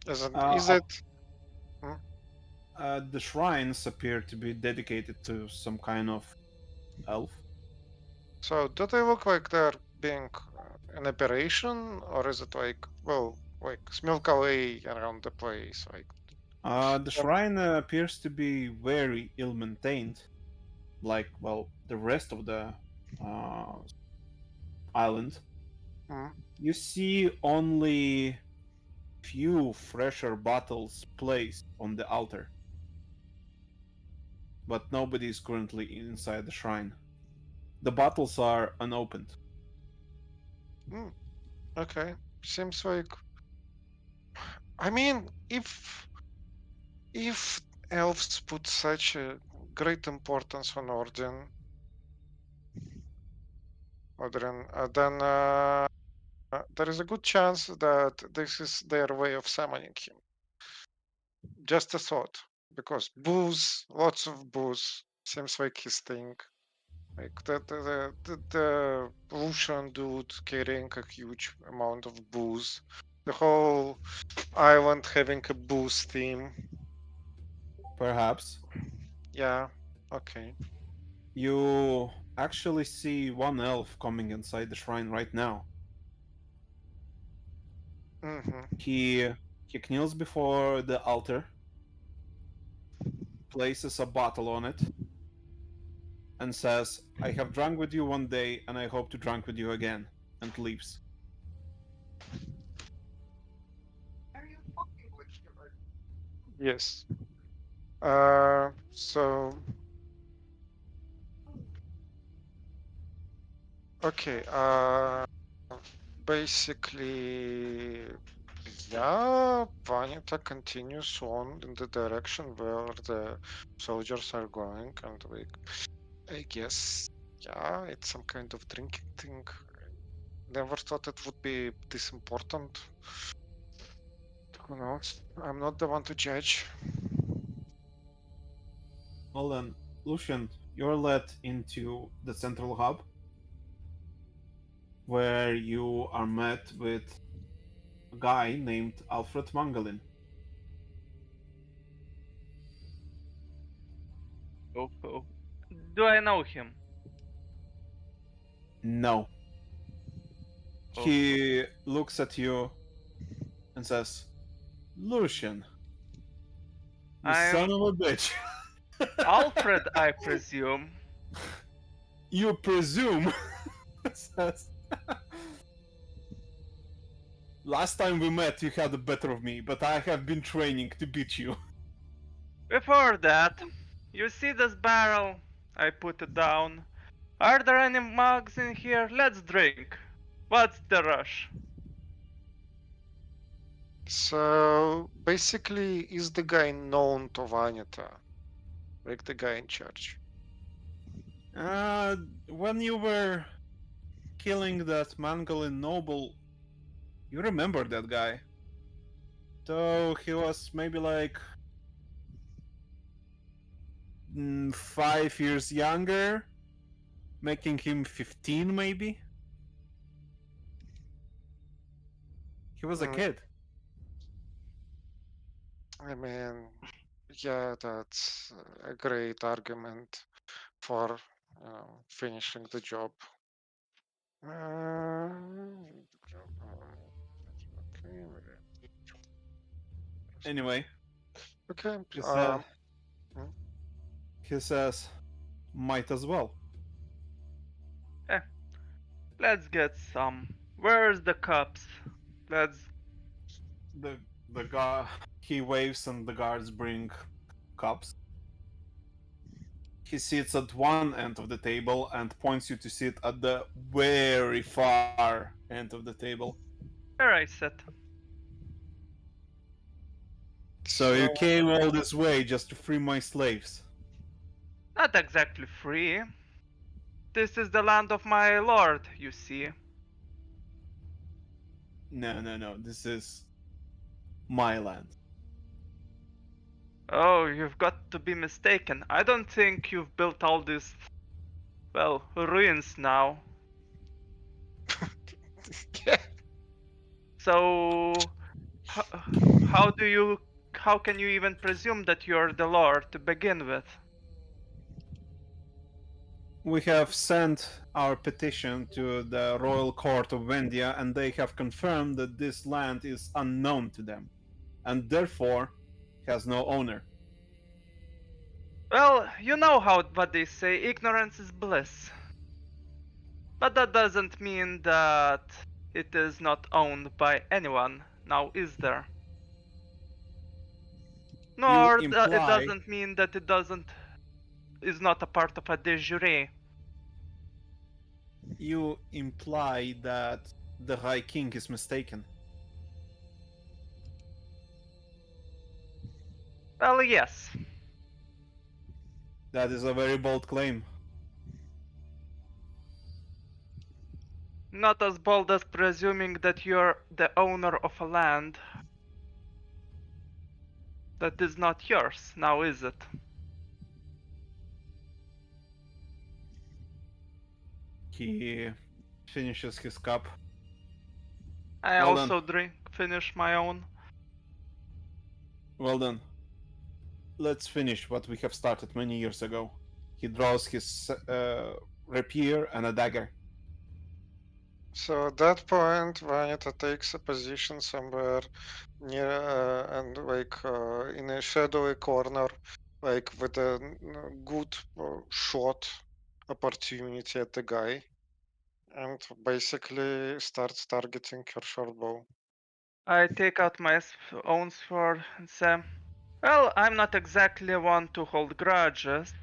Isn't Uh, is it? Hmm? the shrines appear to be dedicated to some kind of elf. So do they look like they're being an operation, or is it like, well, like smilk away around the place, like? The shrine appears to be very ill-maintained, like, well, the rest of the uh, island. Mm. You see only few fresher bottles placed on the altar, but nobody is currently inside the shrine. The bottles are unopened. Mm. Okay. Seems like. I mean, if elves put such a great importance on Odrin, then there is a good chance that this is their way of summoning him. Just a thought, because booze, lots of booze, seems like his thing. Like the Russian dude carrying a huge amount of booze, the whole island having a booze theme. Perhaps Yeah, okay. you actually see one elf coming inside the shrine right now. Mm-hmm. He kneels before the altar, places a bottle on it, and says, "I have drunk with you one day, and I hope to drink with you again," and leaves. Yes. So okay. Basically, yeah, Vanita continues on in the direction where the soldiers are going, and like, I guess, yeah, it's some kind of drinking thing. Never thought it would be this important. Who knows? I'm not the one to judge. Well then, Lucian, you're led into the central hub, where you are met with a guy named Alfred Mangalin. Oh, oh. Do I know him? No. Oh, oh. He looks at you and says, "Lucian, you son I'm of a bitch." Alfred, I presume. You presume. Says, "Last time we met, you had the better of me, but I have been training to beat you." Before that, you see this barrel? I put it down. Are there any mugs in here? Let's drink. What's the rush? So basically, is the guy known to Vanita? Like the guy in church? When you were killing that Mangalin noble, you remember that guy. Though he was maybe like 5 years younger, making him 15 maybe. He was a Mm, kid. I mean, yeah, that's a great argument for finishing the job. Okay. Anyway, Okay. he said, Mm. he says, "Might as well." Eh, let's get some. Where's the cups? Let's. The the guy he waves and the guards bring cups. He sits at one end of the table and points you to sit at the very far end of the table. Where I sit. So you So came all this way just to free my slaves. Not exactly free. This is the land of my lord, you see. No, no, no. This is my land. Oh, you've got to be mistaken. I don't think you've built all these, well, ruins now. yeah. So, how, how do you, how can you even presume that you're the lord to begin with? We have sent our petition to the royal court of Vendia, and they have confirmed that this land is unknown to them, and therefore has no owner. Well, you know what they say, ignorance is bliss. But that doesn't mean that it is not owned by anyone, now is there? Nor it doesn't mean that it is not a part of a de jure. You imply that the High King is mistaken. Well, yes. That is a very bold claim. Not as bold as presuming that you're the owner of a land that is not yours, now is it? He finishes his cup. I Well also finish my own. Well done. Let's finish what we have started many years ago. He draws his rapier and a dagger. So at that point, Vanita takes a position somewhere near and in a shadowy corner, like with a good shot opportunity at the guy, and basically starts targeting her short bow. I take out my own sword and say, well, I'm not exactly one to hold grudges.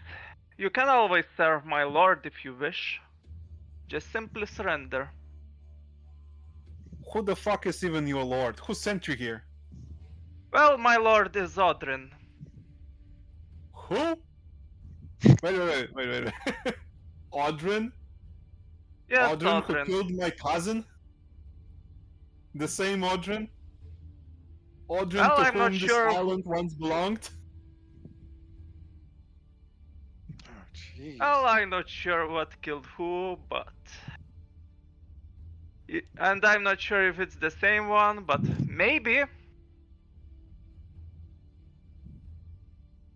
You can always serve my lord if you wish. Just simply surrender. Who the fuck is even your lord? Who sent you here? Well, my lord is Odrin. Who? Wait. Odrin? Yes, Odrin who Odrin. killed my cousin? The same Odrin? Odrin Well, to I'm not whom this sure. island once belonged? Oh, jeez. Well, I'm not sure what killed who, but. And I'm not sure if it's the same one, but maybe.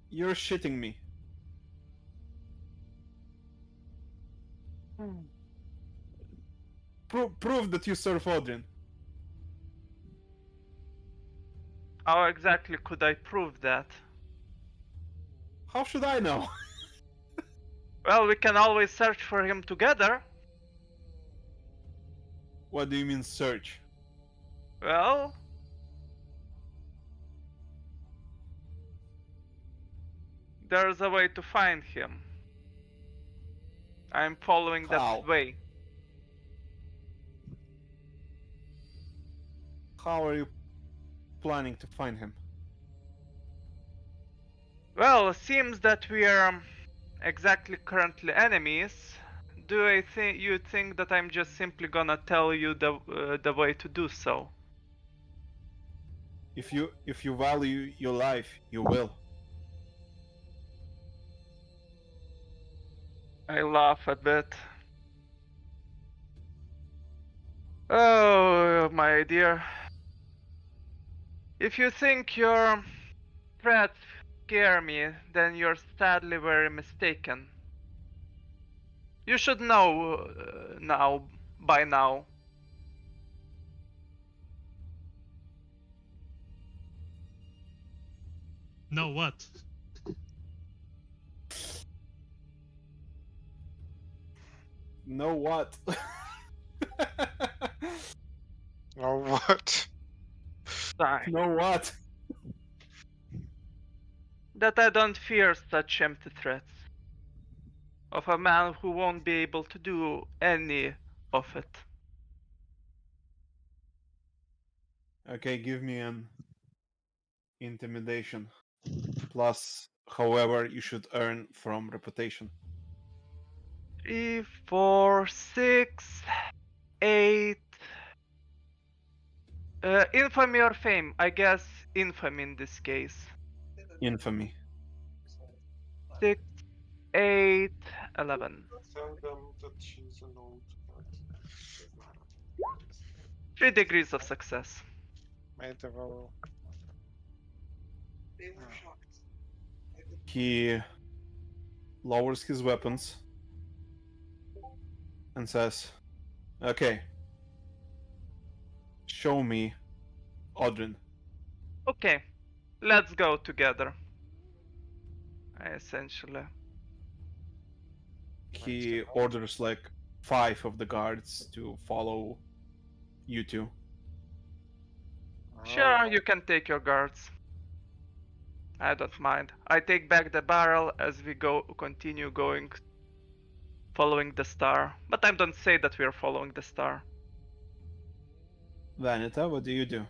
You're shitting me. Prove that you serve Odrin. How exactly could I prove that? How should I know? Well, we can always search for him together. What do you mean search? Well, there's a way to find him. I'm following that How? way. How are you planning to find him? Well, seems that we are exactly currently enemies. Do I think you think that I'm just simply gonna tell you the way to do so? If you value your life, you will. I laugh a bit. Oh, my dear. If you think your threats scare me, then you're sadly very mistaken. You should know by now. No, what? Know what? Now what? Sorry. Know what? That I don't fear such empty threats of a man who won't be able to do any of it. Okay, give me an intimidation. Plus, however, you should earn from reputation. 3, 4, 6, 8. Infamy or fame? I guess infamy in this case. Infamy. 6, 8, 11. Tell them that she's an old 3 degrees of success. medieval. He lowers his weapons and says, okay, show me Odrin. Okay. Let's go together. Essentially. He orders like 5 of the guards to follow you two. Sure, you can take your guards. I don't mind. I take back the barrel as we continue going, following the star. But I don't say that we are following the star. Vanita, what do you do?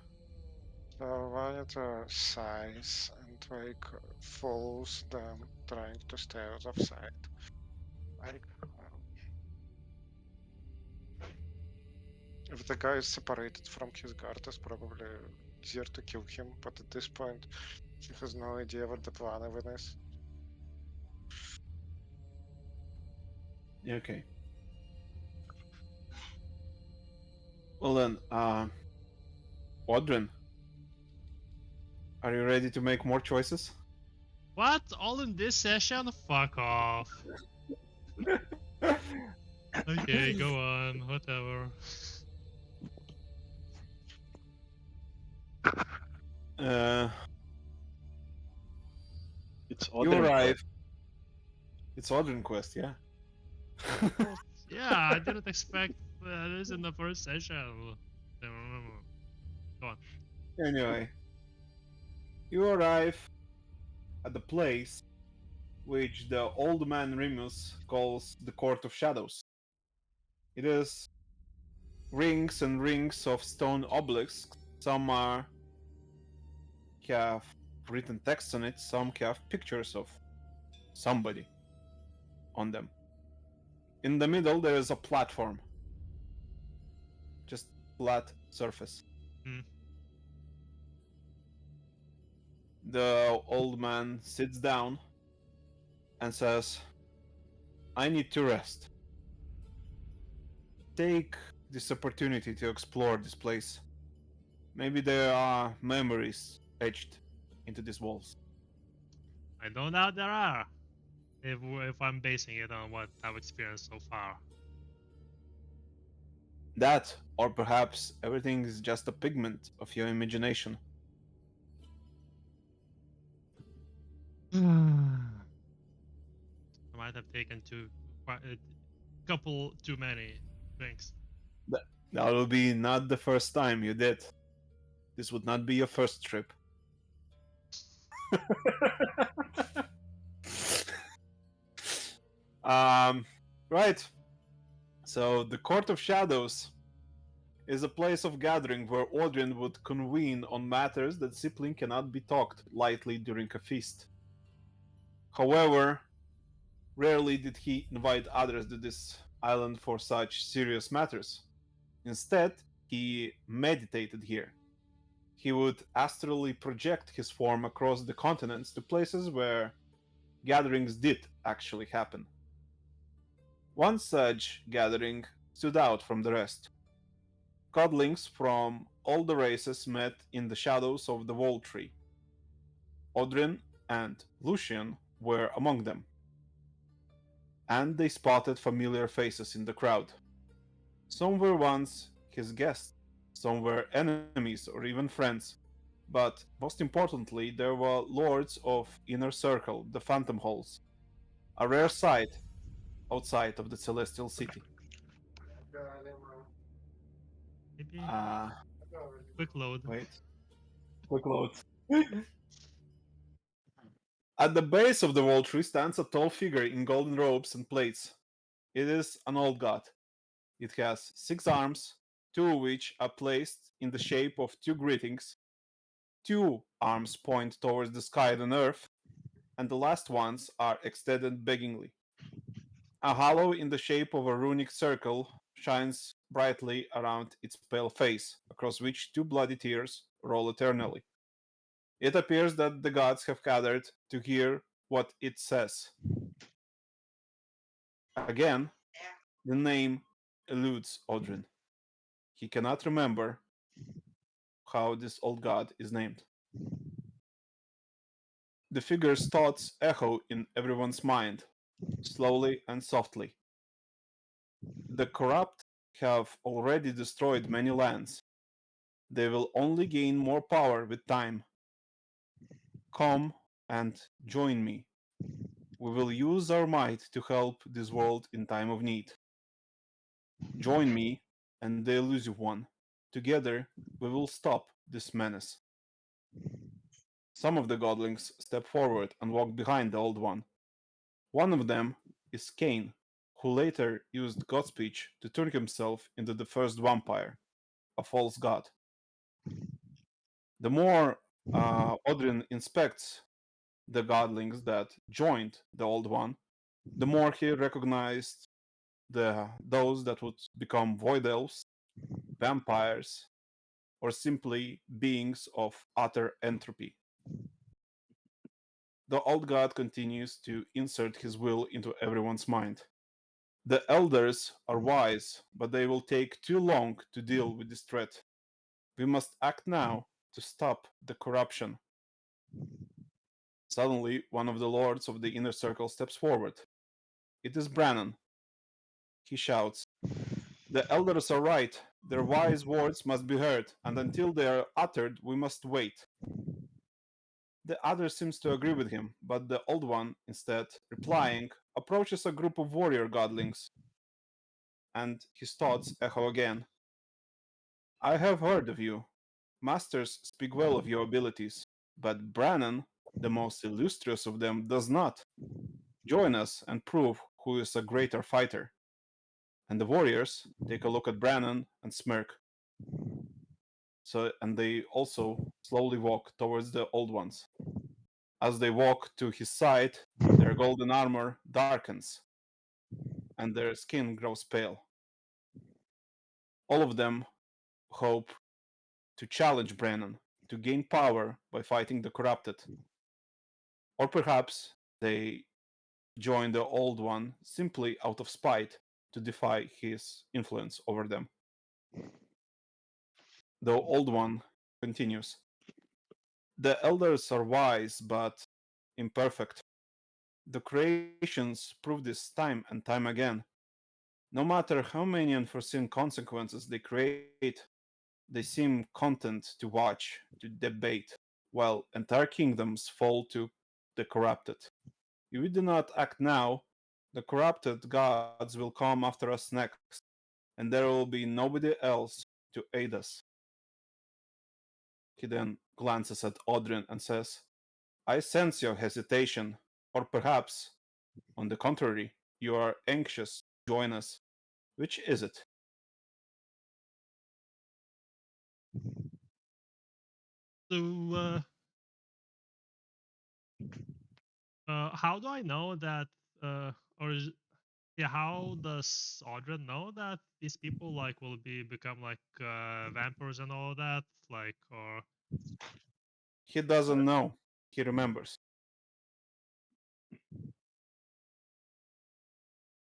So Vanita sighs and like follows them, trying to stay out of sight. Like, if the guy is separated from his guard, it's probably easier to kill him. But at this point, he has no idea what the plan even is. Okay. Well then, Odrin, are you ready to make more choices? What? All in this session? Fuck off. Okay, go on. Whatever. Uh, It's you OdrinQuest. arrive. It's OdrinQuest, yeah. Well, yeah, I didn't expect this in the first session. Go on. Anyway, you arrive at the place which the old man Remus calls the Court of Shadows. It is rings and rings of stone obelisks. Some have written text on it, some have pictures of somebody on them. In the middle, there is a platform, just flat surface. Hmm. The old man sits down and says, I need to rest. Take this opportunity to explore this place. Maybe there are memories etched into these walls. I don't doubt there are. If I'm basing it on what I've experienced so far. That, or perhaps everything is just a pigment of your imagination. I might have taken quite a couple too many drinks. That will be not the first time you did. This would not be your first trip. Right. So the Court of Shadows is a place of gathering where Odrin would convene on matters that simply cannot be talked lightly during a feast. However, rarely did he invite others to this island for such serious matters. Instead, he meditated here. He would astrally project his form across the continents to places where gatherings did actually happen. One such gathering stood out from the rest. Codlings from all the races met in the shadows of the Wall Tree. Odrin and Lucian were among them, and they spotted familiar faces in the crowd. Some were once his guests, some were enemies or even friends, but most importantly, there were lords of Inner Circle, the Phantom Halls, a rare sight outside of the Celestial City. Maybe Uh, quick load. wait. Quick load. At the base of the wall tree stands a tall figure in golden robes and plates. It is an old god. It has 6 arms, 2 of which are placed in the shape of 2 greetings. 2 arms point towards the sky and earth, and the last ones are extended beggingly. A hollow in the shape of a runic circle shines brightly around its pale face, across which 2 bloody tears roll eternally. It appears that the gods have gathered to hear what it says. Again, the name eludes Odrin. He cannot remember how this old god is named. The figure's thoughts echo in everyone's mind, slowly and softly. The corrupt have already destroyed many lands. They will only gain more power with time. Come and join me. We will use our might to help this world in time of need. Join me and the elusive one. Together, we will stop this menace. Some of the godlings step forward and walk behind the old one. One of them is Cain, who later used God speech to turn himself into the first vampire, a false god. The more Odrin inspects the godlings that joined the old one, the more he recognized those that would become void elves, vampires, or simply beings of utter entropy. The old god continues to insert his will into everyone's mind. The elders are wise, but they will take too long to deal with this threat. We must act now to stop the corruption. Suddenly, one of the lords of the inner circle steps forward. It is Brannon. He shouts, "The elders are right. Their wise words must be heard, and until they are uttered, we must wait." The other seems to agree with him, but the old one, instead, replying, approaches a group of warrior godlings, and his thoughts echo again. "I have heard of you. Masters speak well of your abilities, but Brannon, the most illustrious of them, does not. Join us and prove who is a greater fighter." And the warriors take a look at Brannon and smirk. And they also slowly walk towards the old ones. As they walk to his side, their golden armor darkens, and their skin grows pale. All of them hope to challenge Brannon, to gain power by fighting the corrupted. Or perhaps they join the old one simply out of spite to defy his influence over them. The old one continues. "The elders are wise, but imperfect. The creations prove this time and time again. No matter how many unforeseen consequences they create, they seem content to watch, to debate, while entire kingdoms fall to the corrupted. If we do not act now, the corrupted gods will come after us next, and there will be nobody else to aid us." He then glances at Odrin and says, "I sense your hesitation, or perhaps, on the contrary, you are anxious to join us. Which is it?" So, how do I know that, or yeah, how does Audra know that these people like will become like vampires and all that? Like, or He doesn't know. He remembers.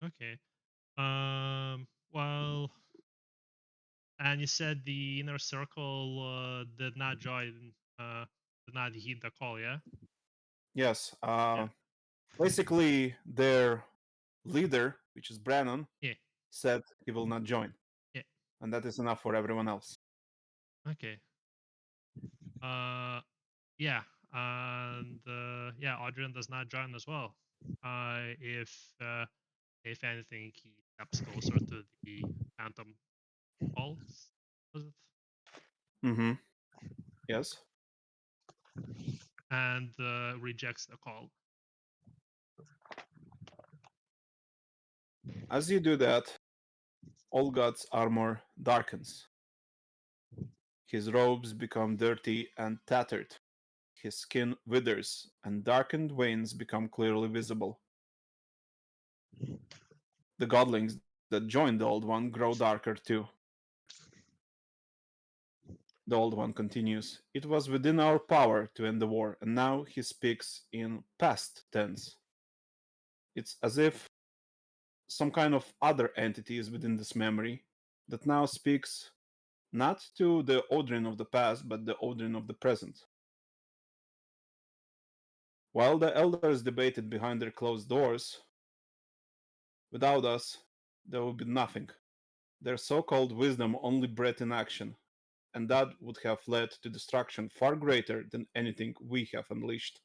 okay, well, and you said the inner circle did not join, did not heed the call, yeah? Yes. Yeah, Basically, their leader, which is Brannon, yeah, said he will not join. yeah. And that is enough for everyone else. Okay. Uh, yeah, and yeah, Audrey does not join as well. If anything, he steps closer to the phantom pulse. Was it? Mm-hmm. Yes. And rejects the call. As you do that, Olgad's armor darkens. His robes become dirty and tattered. His skin withers, and darkened veins become clearly visible. The godlings that join the Old One grow darker too. The Old One continues, "It was within our power to end the war, and now he speaks in past tense. It's as if some kind of other entity is within this memory that now speaks not to the Odrin of the past, but the Odrin of the present." While the elders debated behind their closed doors, without us, there would be nothing. Their so called wisdom only bred inaction. and that would have led to destruction far greater than anything we have unleashed.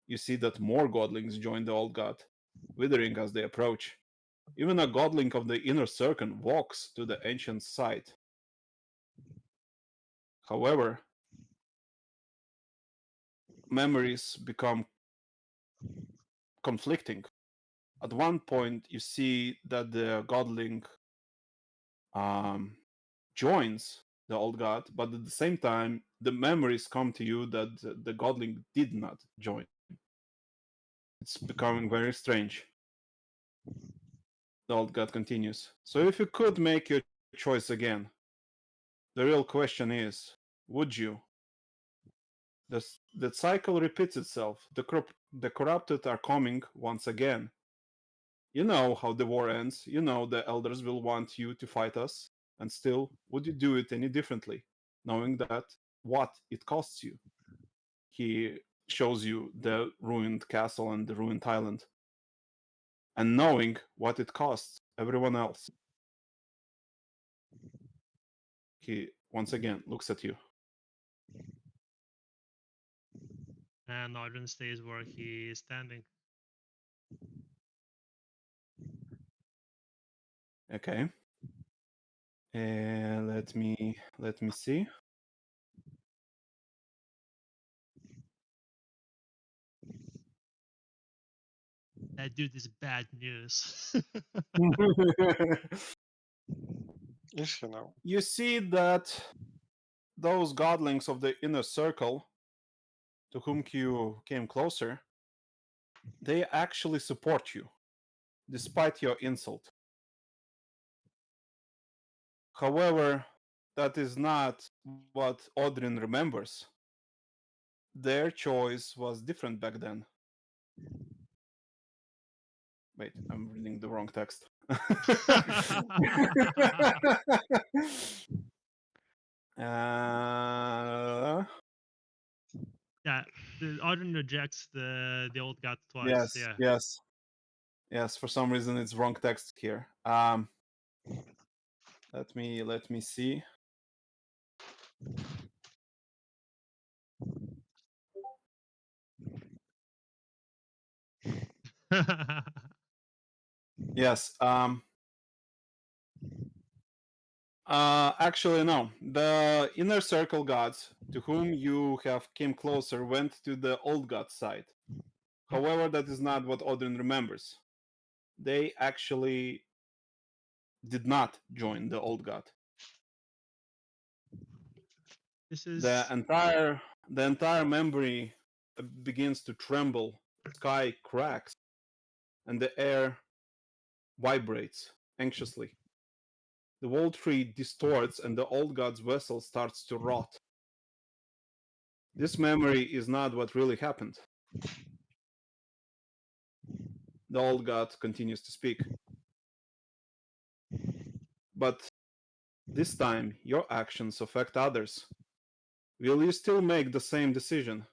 You see that more godlings join the old god, withering as they approach. Even a godling of the inner circle walks to the ancient site. However, memories become conflicting. At one point, you see that the godling um, joins the old god, but at the same time, the memories come to you that the godling did not join. It's becoming very strange. The old god continues. So, if you could make your choice again, the real question is, would you? The cycle repeats itself. The corrupted are coming once again. You know how the war ends. You know the elders will want you to fight us. And still, would you do it any differently, knowing that what it costs you? He shows you the ruined castle and the ruined island, and knowing what it costs everyone else. He once again looks at you. And Odrin stays where he is standing. Okay. Let me see. That dude is bad news. Is he now? You see that those godlings of the inner circle to whom you came closer, they actually support you, despite your insult. However, that is not what Odrin remembers. Their choice was different back then. Wait, I'm reading the wrong text. uh, Yeah, the Odin rejects the old god twice. yes, Yeah. yes. For some reason, it's wrong text here. Let me see. Yes. Actually, no. The inner circle gods to whom you have came closer went to the old god side. However, that is not what Odin remembers. They actually did not join the old god. This is The entire memory begins to tremble. The sky cracks, and the air vibrates anxiously. The whole tree distorts, and the old god's vessel starts to rot. This memory is not what really happened. The old god continues to speak. But this time, your actions affect others. Will you still make the same decision?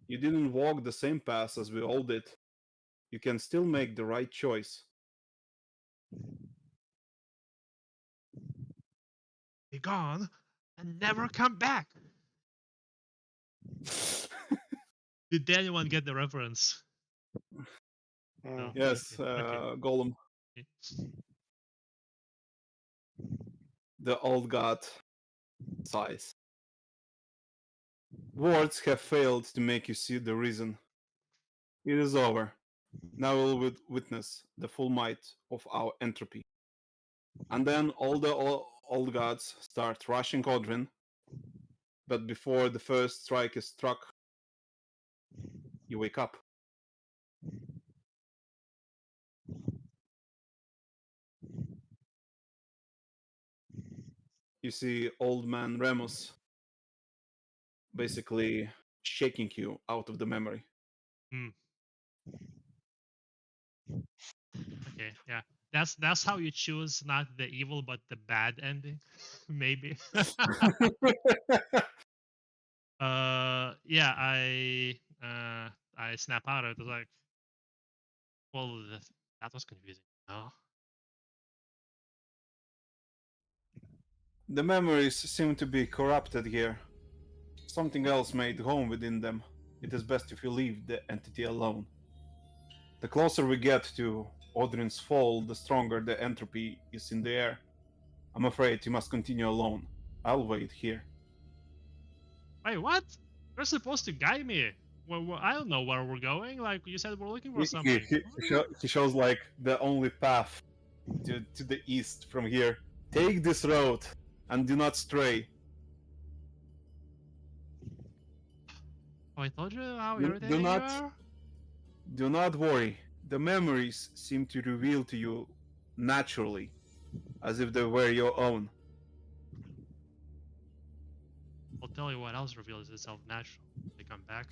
You didn't walk the same path as we all did. You can still make the right choice. be gone and never come back. Did anyone get the reference? No. Yes, Okay. Golem. Okay. The old god sighs. Words have failed to make you see the reason. It is over. Now we'll witness the full might of our entropy. And then all the old gods start rushing Odrin, but before the first strike is struck, you wake up. You see old man Remus basically shaking you out of the memory. Okay. Yeah. That's how you choose not the evil but the bad ending, maybe. Yeah. I snap out of it. It was like, well, that was confusing. No. The memories seem to be corrupted here. Something else made home within them. It is best if you leave the entity alone. The closer we get to Odrin's fall, the stronger the entropy is in the air. I'm afraid you must continue alone. I'll wait here. Wait, what? You're supposed to guide me. Well, I don't know where we're going. Like you said, we're looking for something. He shows like the only path to the east from here. Take this road and do not stray. Oh, I told you how Do irritating not- you are. Do not worry. The memories seem to reveal to you naturally, as if they were your own. I'll tell you what else reveals itself natural. They come back.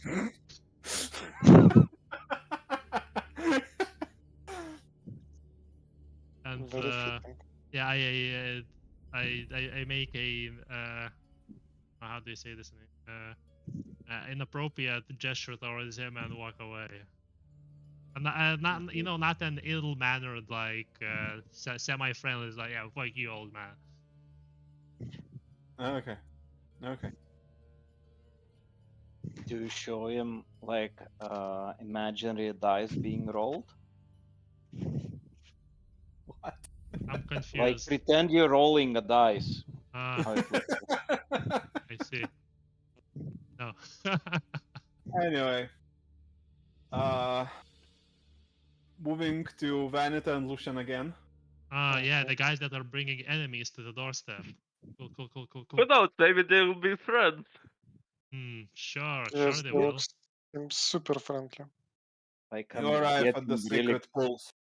And Very fitting. yeah, I make a how do you say this? Inappropriate gesture towards him and walk away. And not you know, not an ill-mannered like semi-friendly. It's like, yeah, fuck you, old man. Okay. Do you show him like imaginary dice being rolled? What? I'm Like confused. pretend you're rolling a dice. How it looks. I see. No. Anyway, moving to Vanita and Lucian again. Yeah, the guys that are bringing enemies to the doorstep. Cool. Who knows? Maybe they'll be friends. Sure Yes, they they will. seem super friendly. Like You arrive at the really, sacred pools.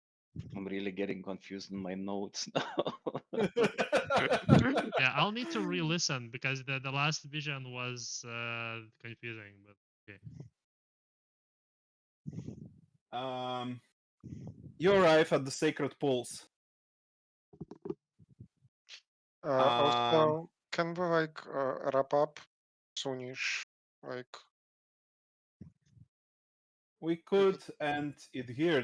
I'm really getting confused in my notes now. Yeah, I'll need to re-listen because the last vision was confusing. But okay. You arrive at the sacred pools. Also, can we like wrap up soonish? Like We could end it here.